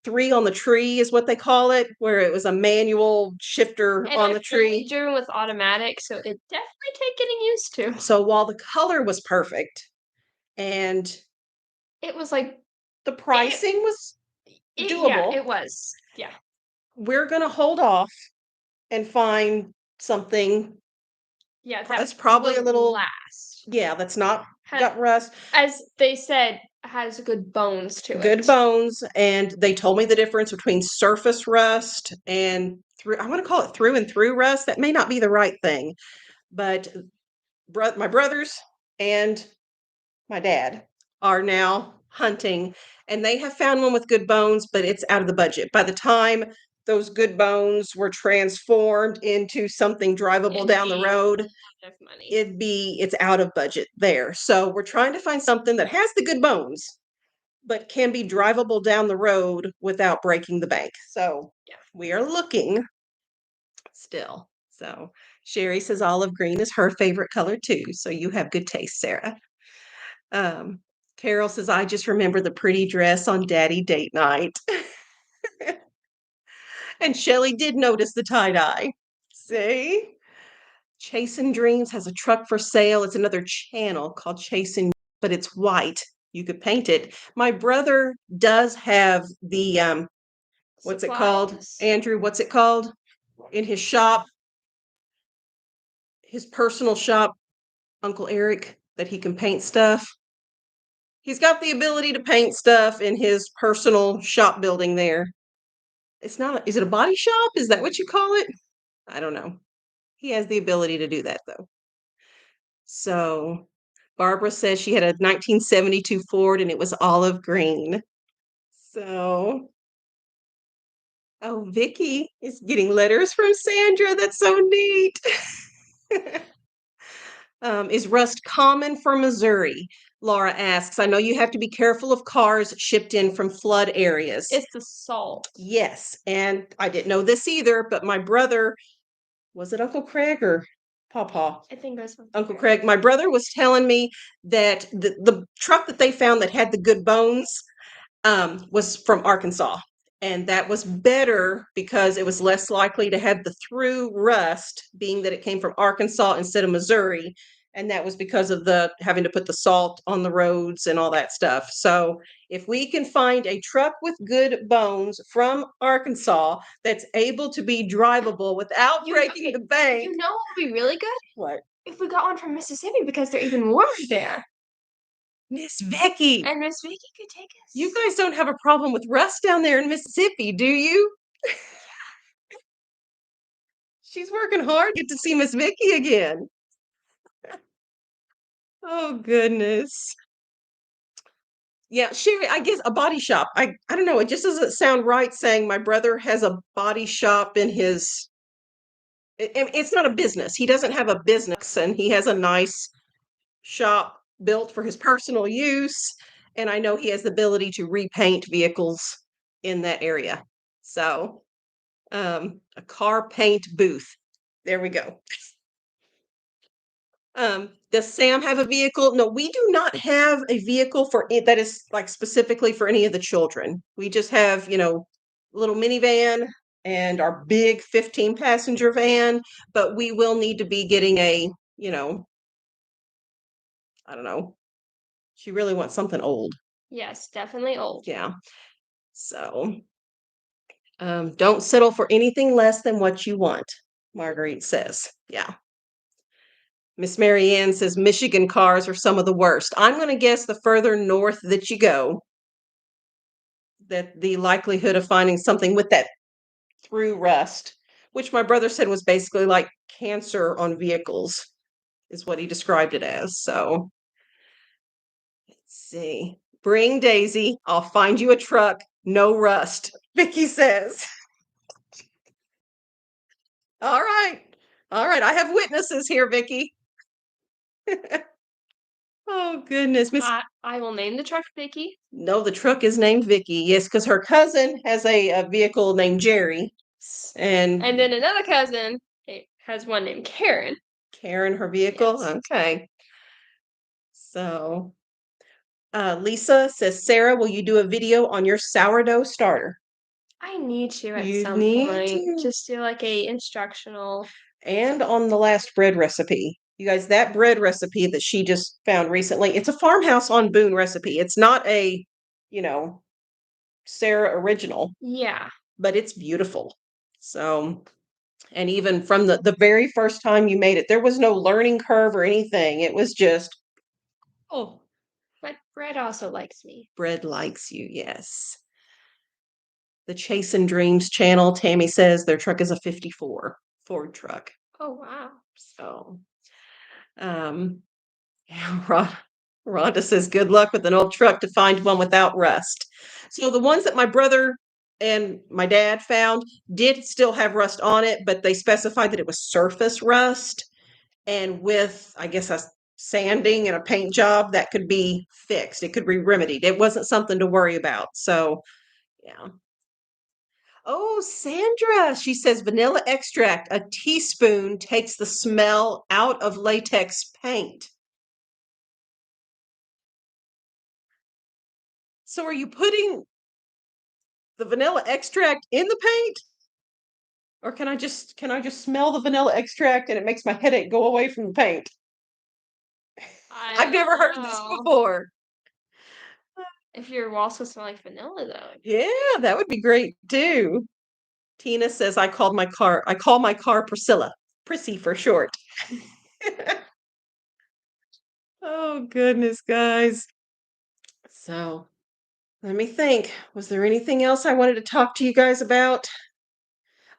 3 on the tree is what they call it, where it was a manual shifter on the tree. Driven with automatic, so it definitely take getting used to. So while the color was perfect, and it was like the pricing was doable. Yeah, it was. Yeah. We're gonna hold off and find something. Yeah, That's probably a would little last. Yeah, that's not got rust. As they said, has good bones to it. Good bones, and they told me the difference between surface rust and through. I want to call it through and through rust. That may not be the right thing, but my brothers and my dad are now hunting, and they have found one with good bones, but it's out of the budget. By the time those good bones were transformed into something drivable down the road, it's out of budget there. So we're trying to find something that has the good bones, but can be drivable down the road without breaking the bank. So we are looking still. So Sherry says olive green is her favorite color too. So you have good taste, Sarah. Carol says, I just remember the pretty dress on Daddy date night. And Shelly did notice the tie-dye. See? Chasing Dreams has a truck for sale. It's another channel called Chasing, but it's white. You could paint it. My brother does have the what's it called? Andrew, what's it called? In his shop, his personal shop, Uncle Eric, that he can paint stuff. He's got the ability to paint stuff in his personal shop building there. It's not, is it a body shop? Is that what you call it? I don't know. He has the ability to do that though. So Barbara says she had a 1972 Ford and it was olive green. So, oh, Vicky is getting letters from Sandra. That's so neat. Is rust common for Missouri? Laura asks. I know you have to be careful of cars shipped in from flood areas. It's the salt. Yes, and I didn't know this either, but my brother, was it Uncle Craig or Pawpaw? I think it was Uncle Craig. My brother was telling me that the truck that they found that had the good bones was from Arkansas. And that was better because it was less likely to have the through rust, being that it came from Arkansas instead of Missouri. And that was because of the having to put the salt on the roads and all that stuff. So if we can find a truck with good bones from Arkansas that's able to be drivable without breaking the bank. You know what would be really good? What? If we got one from Mississippi, because they're even warmer there. Miss Vicky. And Miss Vicky could take us. You guys don't have a problem with rust down there in Mississippi, do you? She's working hard to get to see Miss Vicky again. Oh, goodness. Yeah, Sherry, I guess a body shop. I don't know. It just doesn't sound right saying my brother has a body shop in his. It's not a business. He doesn't have a business, and he has a nice shop built for his personal use. And I know he has the ability to repaint vehicles in that area. So, a car paint booth. There we go. Does Sam have a vehicle? No, we do not have a vehicle for it that is like specifically for any of the children. We just have, little minivan and our big 15 passenger van, but we will need to be getting a, I don't know. She really wants something old. Yes, definitely old. Yeah. So, don't settle for anything less than what you want, Marguerite says. Yeah. Miss Mary Ann says Michigan cars are some of the worst. I'm going to guess the further north that you go, that the likelihood of finding something with that through rust, which my brother said was basically like cancer on vehicles, is what he described it as. So let's see. Bring Daisy. I'll find you a truck. No rust, Vicky says. All right. All right. I have witnesses here, Vicky. Oh, goodness. I will name the truck Vicky. No, the truck is named Vicky. Yes, because her cousin has a vehicle named Jerry. And then another cousin has one named Karen. Karen, her vehicle? Yes. Okay. So, Lisa says, Sarah, will you do a video on your sourdough starter? I need to at some point. Just do like a instructional. And on the last bread recipe. You guys, that bread recipe that she just found recently, it's a farmhouse on Boone recipe. It's not a, Sarah original. Yeah. But it's beautiful. So, and even from the very first time you made it, there was no learning curve or anything. It was just, oh, but Bread also likes me. Bread likes you, yes. The Chasin' Dreams channel, Tammy says their truck is a 54 Ford truck. Oh, wow. So, Rhonda says, good luck with an old truck to find one without rust. So the ones that my brother and my dad found did still have rust on it, but they specified that it was surface rust. And with, I guess, a sanding and a paint job, that could be fixed. It could be remedied. It wasn't something to worry about. So, yeah. Oh, Sandra, she says vanilla extract, a teaspoon takes the smell out of latex paint. So are you putting the vanilla extract in the paint? Or can I just smell the vanilla extract and it makes my headache go away from the paint? I've never heard this before. If you're also smelling vanilla though. Yeah, that would be great too. Tina says I call my car Priscilla. Prissy for short. Oh goodness, guys. So let me think. Was there anything else I wanted to talk to you guys about?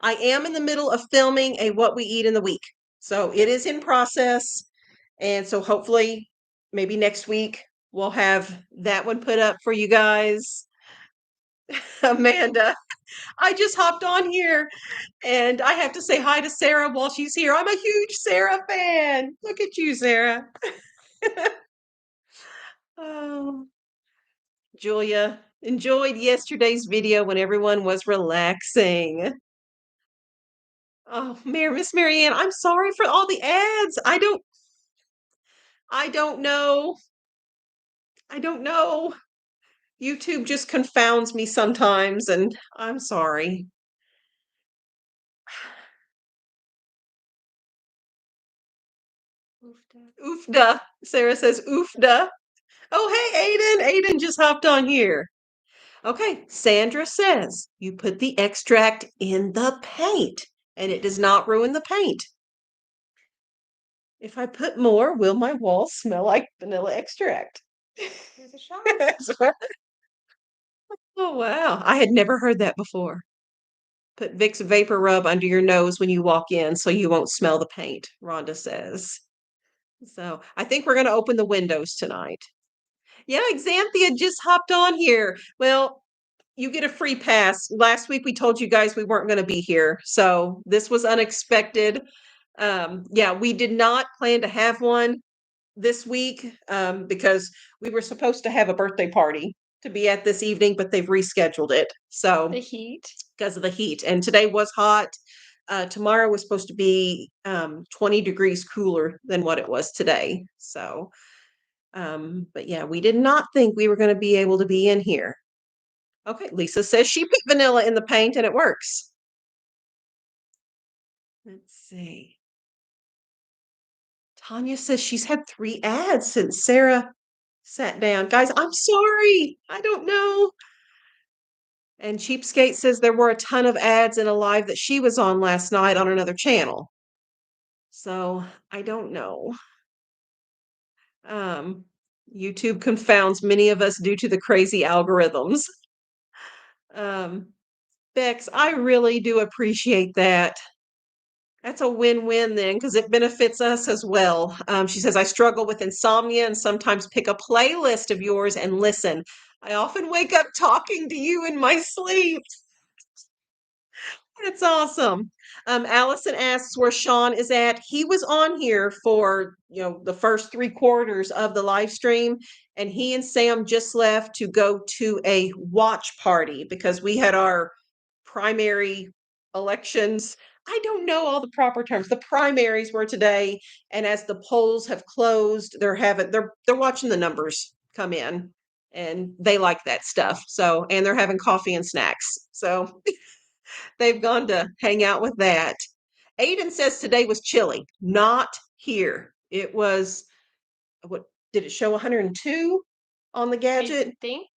I am in the middle of filming a What We Eat in the Week. So it is in process. And so hopefully maybe next week we'll have that one put up for you guys. Amanda, I just hopped on here and I have to say hi to Sarah while she's here. I'm a huge Sarah fan. Look at you, Sarah. Oh, Julia enjoyed yesterday's video when everyone was relaxing. Oh, Miss Marianne, I'm sorry for all the ads. I don't know. I don't know. YouTube just confounds me sometimes, and I'm sorry. Oofda. Sarah says oofda. Oh, hey, Aiden. Aiden just hopped on here. Okay, Sandra says you put the extract in the paint, and it does not ruin the paint. If I put more, will my walls smell like vanilla extract? Here's a shot. Oh, wow. I had never heard that before. Put Vicks Vapor Rub under your nose when you walk in so you won't smell the paint, Rhonda says. So I think we're going to open the windows tonight. Yeah, Xanthia just hopped on here. Well, you get a free pass. Last week we told you guys we weren't going to be here. So this was unexpected. Yeah, we did not plan to have one this week because we were supposed to have a birthday party to be at this evening, but they've rescheduled it. So the heat. Because of the heat. And today was hot. Tomorrow was supposed to be 20 degrees cooler than what it was today. So, but yeah, we did not think we were going to be able to be in here. Okay, Lisa says she put vanilla in the paint and it works. Let's see. Tanya says she's had 3 ads since Sarah sat down. Guys, I'm sorry. I don't know. And Cheapskate says there were a ton of ads in a live that she was on last night on another channel. So I don't know. YouTube confounds many of us due to the crazy algorithms. Bex, I really do appreciate that. That's a win-win then, because it benefits us as well. She says, I struggle with insomnia and sometimes pick a playlist of yours and listen. I often wake up talking to you in my sleep. That's awesome. Allison asks where Shawn is at. He was on here for, the first 3 quarters of the live stream, and he and Sam just left to go to a watch party because we had our primary elections. I don't know all the proper terms. The primaries were today, and as the polls have closed, they're watching the numbers come in, and they like that stuff. So, and they're having coffee and snacks. So they've gone to hang out with that. Aiden says today was chilly. Not here. It was, what did it show, 102 on the gadget? I think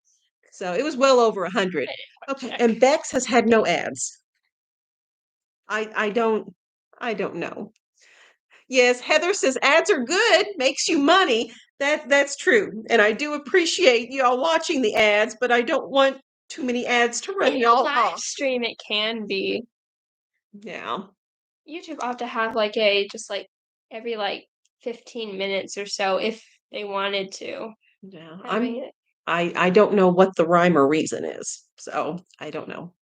So it was well over 100. Okay, and Bex has had no ads. I don't know. Yes, Heather says ads are good, makes you money. That's true. And I do appreciate y'all watching the ads, but I don't want too many ads to run y'all live off. stream it can be. Yeah. YouTube ought to have like a just like every like 15 minutes or so if they wanted to. Yeah. I don't know what the rhyme or reason is. So I don't know.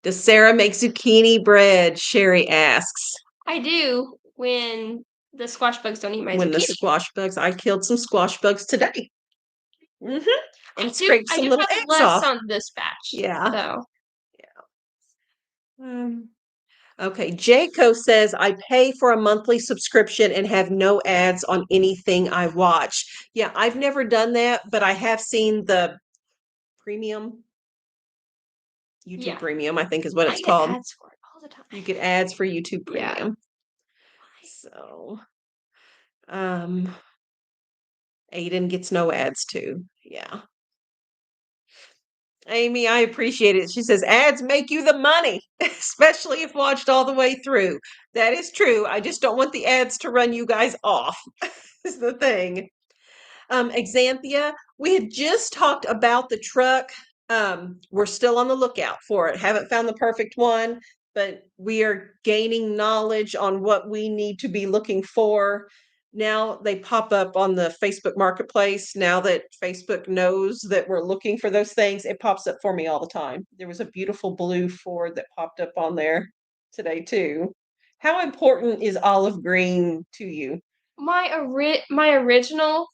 Does Sarah make zucchini bread? Sherry asks. I do when the squash bugs don't eat my When zucchini. the squash bugs, I killed some squash bugs today. And scraped some little eggs less off. on this batch. Yeah. So. Yeah. Okay. Jayco says I pay for a monthly subscription and have no ads on anything I watch. Yeah, I've never done that, but I have seen the premium. YouTube Premium, I think is what it's called. Ads for it all the time. You get ads for YouTube Premium. Yeah. So, Aiden gets no ads too. Yeah. Amy, I appreciate it. She says ads make you the money, especially if watched all the way through. That is true. I just don't want the ads to run you guys off. Is the thing. Exanthia, we had just talked about the truck. We're still on the lookout for it. Haven't found the perfect one, but we are gaining knowledge on what we need to be looking for. Now they pop up on the Facebook Marketplace. Now that Facebook knows that we're looking for those things, it pops up for me all the time. There was a beautiful blue Ford that popped up on there today too. How important is olive green to you? My original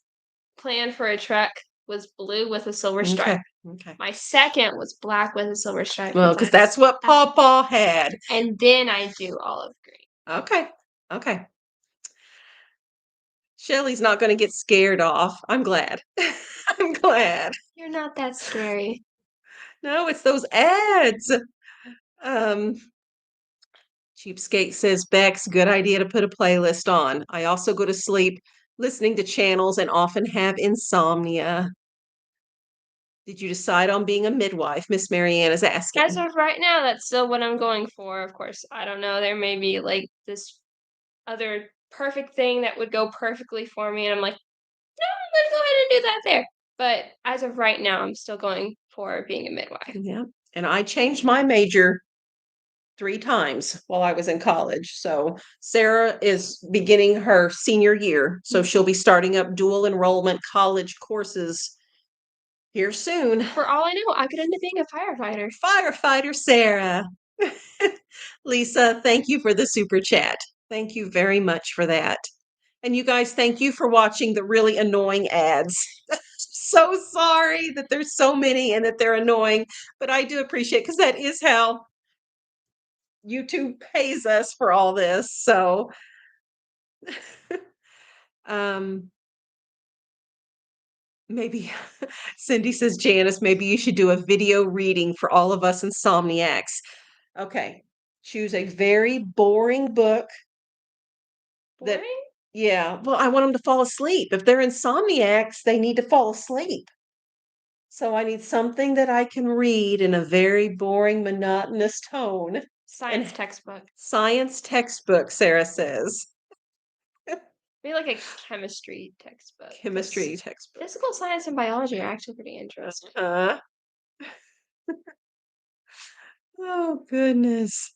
plan for a truck was blue with a silver stripe. Okay. My second was black with a silver stripe. Well, because that's what Pawpaw had. And then I do olive green. Okay. Okay. Shelly's not going to get scared off. I'm glad. I'm glad. You're not that scary. No, it's those ads. Cheapskate says, Bex, good idea to put a playlist on. I also go to sleep listening to channels and often have insomnia. Did you decide on being a midwife? Miss Marianne is asking. As of right now, that's still what I'm going for. Of course, I don't know. There may be like this other perfect thing that would go perfectly for me, and I'm like, no, let's go ahead and do that there. But as of right now, I'm still going for being a midwife. Yeah, and I changed my major 3 times while I was in college. So Sarah is beginning her senior year, so she'll be starting up dual enrollment college courses here soon. For all I know, I could end up being a firefighter. Firefighter Sarah. Lisa, thank you for the super chat. Thank you very much for that. And you guys, thank you for watching the really annoying ads. So sorry that there's so many and that they're annoying, but I do appreciate because that is how YouTube pays us for all this. So maybe Cindy says, Janice, maybe you should do a video reading for all of us insomniacs. Okay. Choose a very boring book. Boring? Yeah. Well, I want them to fall asleep. If they're insomniacs, they need to fall asleep. So I need something that I can read in a very boring, monotonous tone. Science textbook. Science textbook, Sarah says. Maybe like a chemistry textbook. Chemistry textbook. Physical science and biology are actually pretty interesting. Oh, goodness.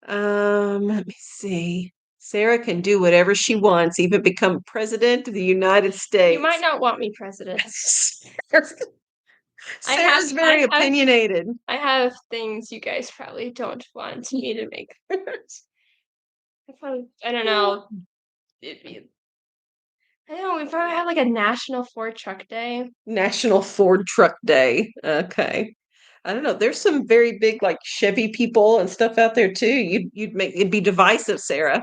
Let me see. Sarah can do whatever she wants, even become president of the United States. You might not want me president. Sarah's very opinionated. I have things you guys probably don't want me to make. I don't know. I don't know, we probably have like a National Ford Truck Day. National Ford Truck Day. Okay. I don't know. There's some very big like Chevy people and stuff out there too. It'd be divisive, Sarah.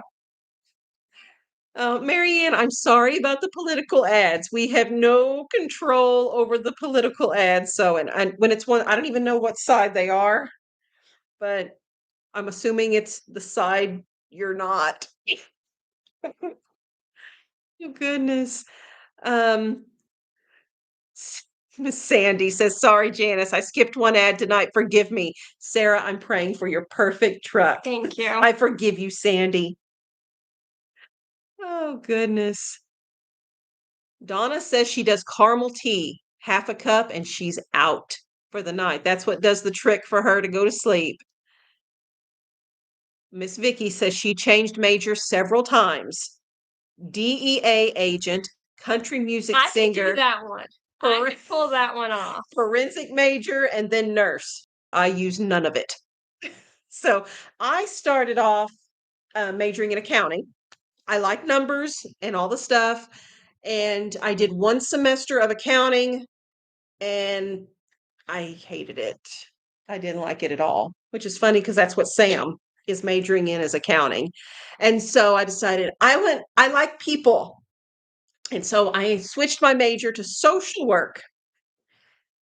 Marianne, I'm sorry about the political ads. We have no control over the political ads. So, and when it's one, I don't even know what side they are, but I'm assuming it's the side you're not. Oh, goodness. Miss Sandy says, sorry, Janice, I skipped one ad tonight. Forgive me. Sarah, I'm praying for your perfect truck. Thank you. I forgive you, Sandy. Oh, goodness. Donna says she does caramel tea, half a cup, and she's out for the night. That's what does the trick for her to go to sleep. Miss Vicky says she changed majors several times. DEA agent, country music I can do singer, that one. I can pull that one off. forensic major, and then nurse. I use none of it. So I started off majoring in accounting. I like numbers and all the stuff. And I did one semester of accounting and I hated it. I didn't like it at all, which is funny because that's what Sam is majoring in, is accounting. And so I decided I like people. And so I switched my major to social work.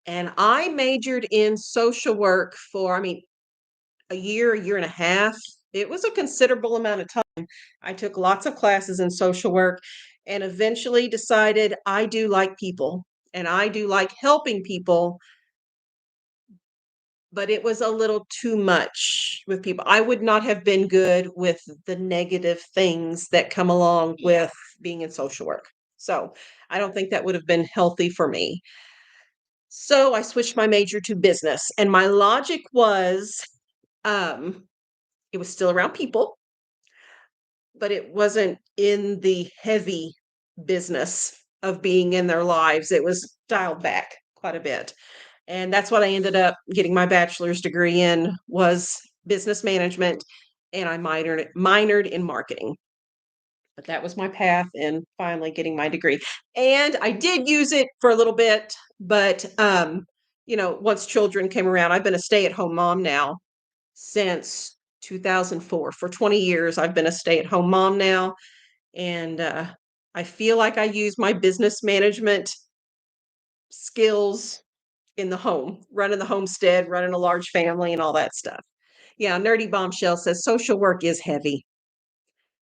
And I majored in social work for, a year and a half. It was a considerable amount of time. I took lots of classes in social work and eventually decided I do like people and I do like helping people, but it was a little too much with people. I would not have been good with the negative things that come along with being in social work. So I don't think that would have been healthy for me. So I switched my major to business, and my logic was, it was still around people, but it wasn't in the heavy business of being in their lives. It was dialed back quite a bit. And that's what I ended up getting my bachelor's degree in, was business management, and I minored in marketing. But that was my path in finally getting my degree. And I did use it for a little bit, but once children came around, I've been a stay-at-home mom now since 2004. For 20 years, I've been a stay-at-home mom now, and I feel like I use my business management skills in the home, running the homestead, running a large family, and all that stuff. Yeah, Nerdy Bombshell says social work is heavy.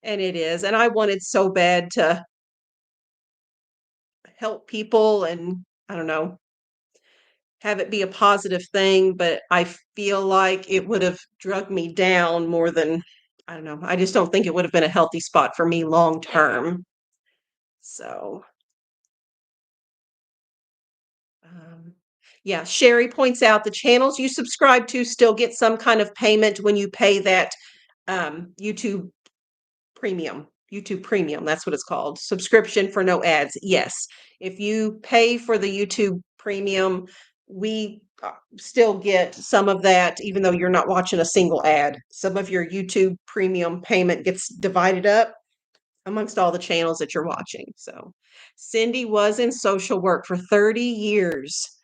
And it is. And I wanted so bad to help people and, I don't know, have it be a positive thing, but I feel like it would have drugged me down more than, I don't know. I just don't think it would have been a healthy spot for me long term. So, yeah, Sherry points out the channels you subscribe to still get some kind of payment when you pay that YouTube Premium. YouTube Premium, that's what it's called. Subscription for no ads. Yes. If you pay for the YouTube Premium, we still get some of that, even though you're not watching a single ad. Some of your YouTube Premium payment gets divided up amongst all the channels that you're watching. So Cindy was in social work for 30 years.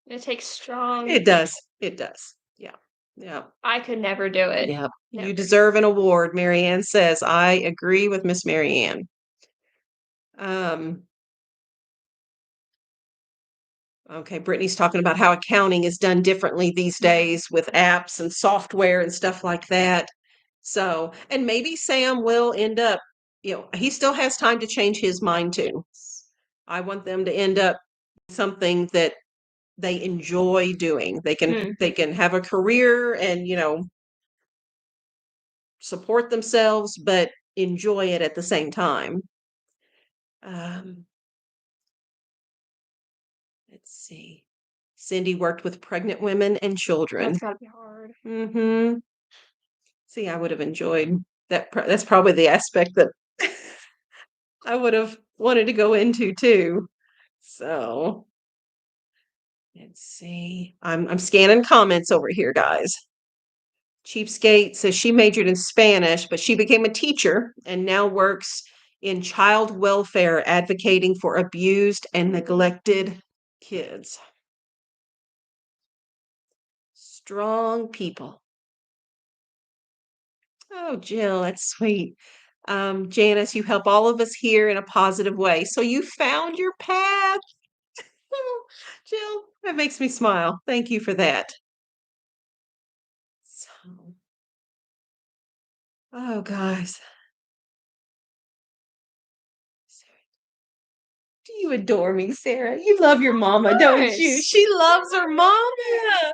It takes strong. It does. It does. Yeah. Yeah. I could never do it. Yeah. Never. You deserve an award, Marianne says. I agree with Miss Marianne. Okay, Brittany's talking about how accounting is done differently these days with apps and software and stuff like that. So, and maybe Sam will end up, he still has time to change his mind too. I want them to end up something that they enjoy doing. They can have a career and, support themselves, but enjoy it at the same time. Let's see. Cindy worked with pregnant women and children. That's gotta be hard. Mm-hmm. See, I would have enjoyed that. That's probably the aspect that I would have wanted to go into too. So let's see. I'm scanning comments over here, guys. Cheapskate says she majored in Spanish, but she became a teacher and now works in child welfare, advocating for abused and neglected kids. Strong people. Oh, Jill, that's sweet. Janice, you help all of us here in a positive way. So you found your path. Oh, Jill, that makes me smile. Thank you for that. So, oh, guys. Do you adore me, Sarah? You love your mama, don't you? course. She loves her mama.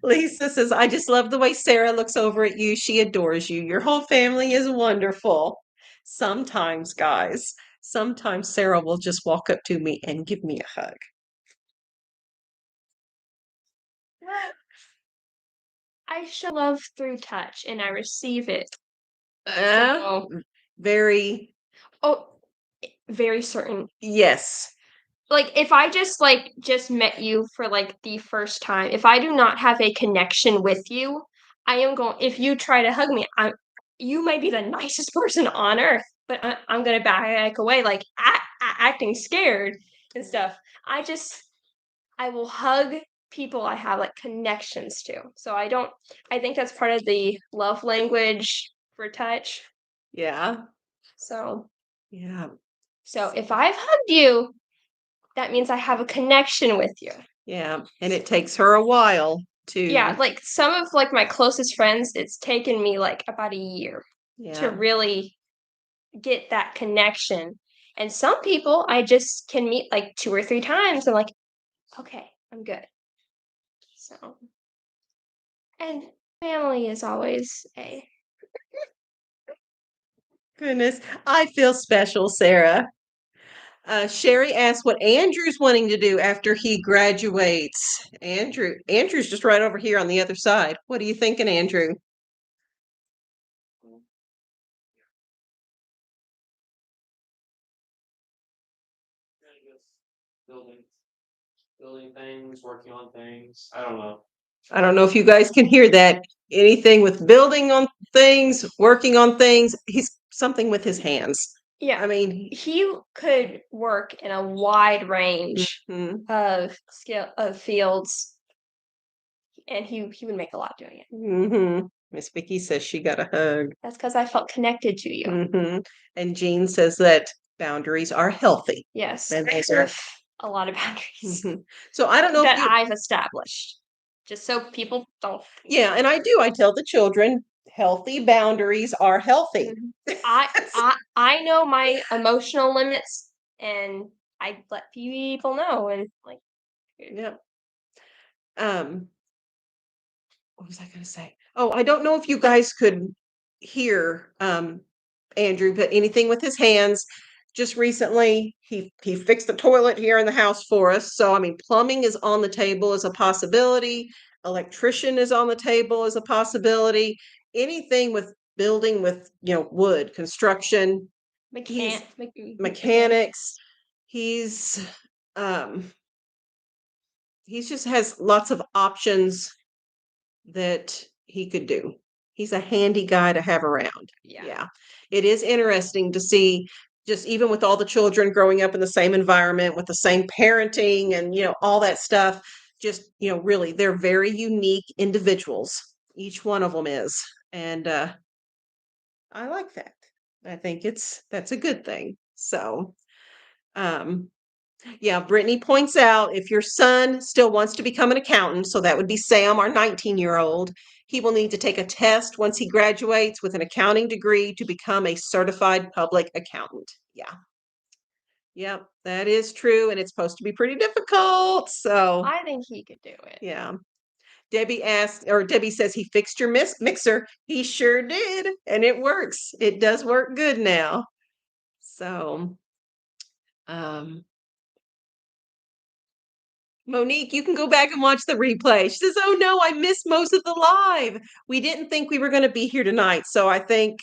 Lisa says, I just love the way Sarah looks over at you. She adores you. Your whole family is wonderful. Sometimes, guys, sometimes Sarah will just walk up to me and give me a hug. I show love through touch and I receive it. Very, Very certain. yes. Like if I just met you for like the first time, if I do not have a connection with you, I am going. If you try to hug me, you might be the nicest person on earth, but I'm gonna back away, like acting scared and stuff. I will hug people I have like connections to. So I think that's part of the love language for touch. Yeah. So Yeah. so if I've hugged you, that means I have a connection with you. Yeah. And it takes her a while to. Yeah, like some of like my closest friends, it's taken me like about a year to really get that connection. And some people I just can meet like 2 or 3 times and like, okay, I'm good. So, and family is always a Goodness, I feel special, Sarah. Sherry asked what Andrew's wanting to do after he graduates. Andrew's just right over here on the other side. What are you thinking, Andrew? Building things, working on things. I don't know. I don't know if you guys can hear that. Anything with building on things, working on things. He's something with his hands. Yeah, I mean, he could work in a wide range of fields, and he would make a lot doing it. Miss Vicky says she got a hug. That's because I felt connected to you. And Jean says that boundaries are healthy. Yes, and I have a lot of boundaries So I don't know that if you, I've established, just so people don't. yeah, and I do. I tell the children healthy boundaries are healthy. I know my emotional limits, and I let people know, and like, Yeah. What was I going to say? Oh, I don't know if you guys could hear Andrew, but anything with his hands. Just recently, he fixed the toilet here in the house for us. So I mean, plumbing is on the table as a possibility. Electrician is on the table as a possibility. Anything with building with wood, construction, mechanics. He's just has lots of options that he could do. He's a handy guy to have around. Yeah. It is interesting to see, just even with all the children growing up in the same environment with the same parenting and all that stuff, just really they're very unique individuals. Each one of them is. And I like that. I think that's a good thing. So yeah, Brittany points out if your son still wants to become an accountant, so that would be Sam, our 19-year-old, he will need to take a test once he graduates with an accounting degree to become a certified public accountant. Yeah. Yep, that is true, and it's supposed to be pretty difficult. So I think he could do it. Yeah. Debbie says he fixed your mixer. He sure did, and it works. It does work good now. So, Monique, you can go back and watch the replay. She says, oh no, I missed most of the live. We didn't think we were going to be here tonight. So I think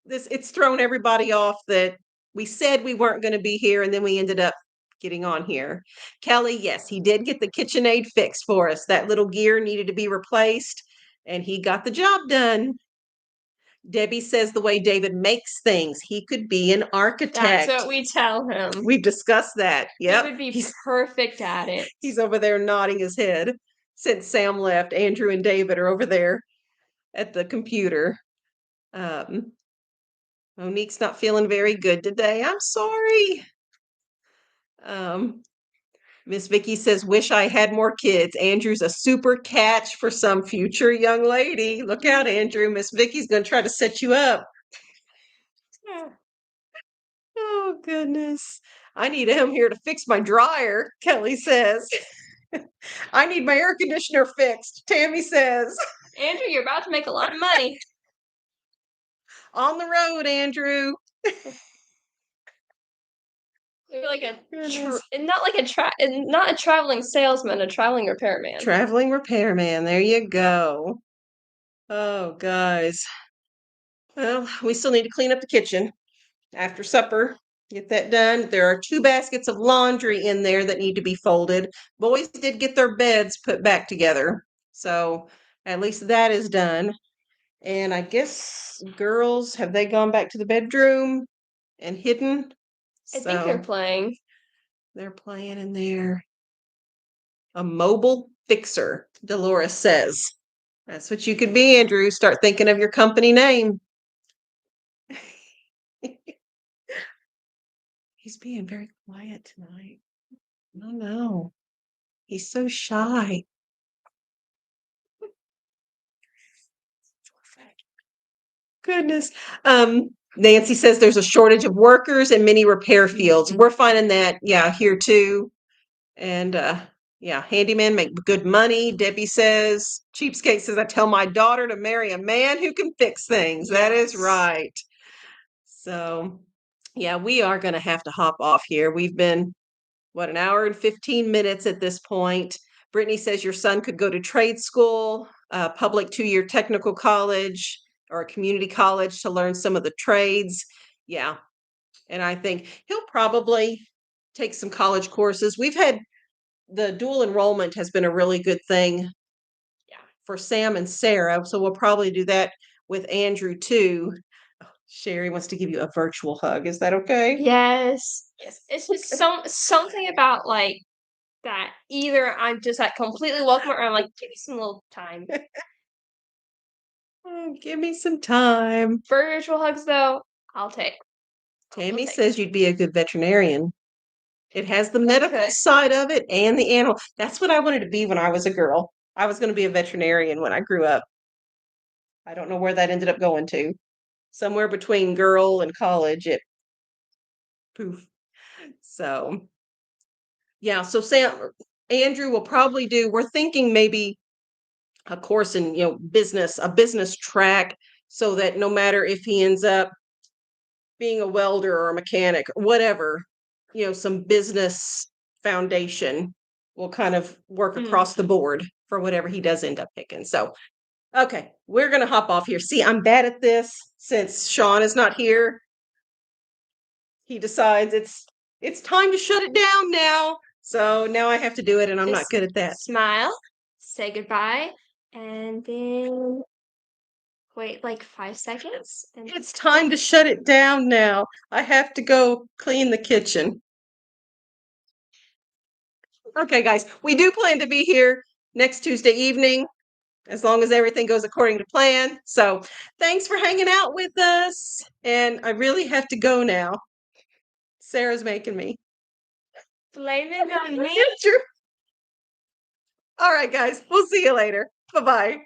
it's thrown everybody off that we said we weren't going to be here and then we ended up getting on here. Kelly, yes, he did get the KitchenAid fixed for us. That little gear needed to be replaced and he got the job done. Debbie says the way David makes things, he could be an architect. That's what we tell him. We've discussed that. Yep. He would be perfect at it. He's over there nodding his head. Since Sam left, Andrew and David are over there at the computer. Monique's not feeling very good today. I'm sorry. Miss Vicky says, wish I had more kids. Andrew's a super catch for some future young lady. Look out, Andrew. Miss Vicky's going to try to set you up. Oh, goodness. I need him here to fix my dryer, Kelly says. I need my air conditioner fixed, Tammy says. Andrew, you're about to make a lot of money. On the road, Andrew. You're like not a traveling salesman, a traveling repairman. Traveling repairman. There you go. Oh, guys. Well, we still need to clean up the kitchen after supper. Get that done. There are 2 baskets of laundry in there that need to be folded. Boys did get their beds put back together. So at least that is done. And I guess girls, have they gone back to the bedroom and hidden? I think they're playing. They're playing in there. A mobile fixer, Dolores says. That's what you could be, Andrew. Start thinking of your company name. He's being very quiet tonight. I don't know. He's so shy. Goodness. Nancy says there's a shortage of workers in many repair fields. We're finding that, here too. And handyman make good money. Debbie says, Cheapskate says, I tell my daughter to marry a man who can fix things. Yes. That is right. So, we are going to have to hop off here. We've been, an hour and 15 minutes at this point. Brittany says your son could go to trade school, public 2-year technical college, or a community college to learn some of the trades. Yeah. And I think he'll probably take some college courses. We've had the dual enrollment has been a really good thing for Sam and Sarah. So we'll probably do that with Andrew too. Sherry wants to give you a virtual hug. Is that okay? Yes. It's just something about like that. Either I'm just like completely welcome or I'm like, give me some little time. Oh, give me some time. Virtual hugs though, I'll take. Tammy says you'd be a good veterinarian. It has the medical side of it and the animal. That's what I wanted to be when I was a girl. I was going to be a veterinarian when I grew up. I don't know where that ended up going to. Somewhere between girl and college, poof. So, so Andrew will probably we're thinking maybe a course in, a business track, so that no matter if he ends up being a welder or a mechanic or whatever, some business foundation will kind of work across the board for whatever he does end up picking. So, okay, we're going to hop off here. See, I'm bad at this since Shawn is not here. He decides it's time to shut it down now. So now I have to do it, and I'm not good at that. Smile, say goodbye, and then wait like 5 seconds. And it's time to shut it down now. I have to go clean the kitchen. Okay, guys, we do plan to be here next Tuesday evening, as long as everything goes according to plan. So thanks for hanging out with us. And I really have to go now. Sarah's making me. Blame it on me. All right, guys, we'll see you later. Bye-bye.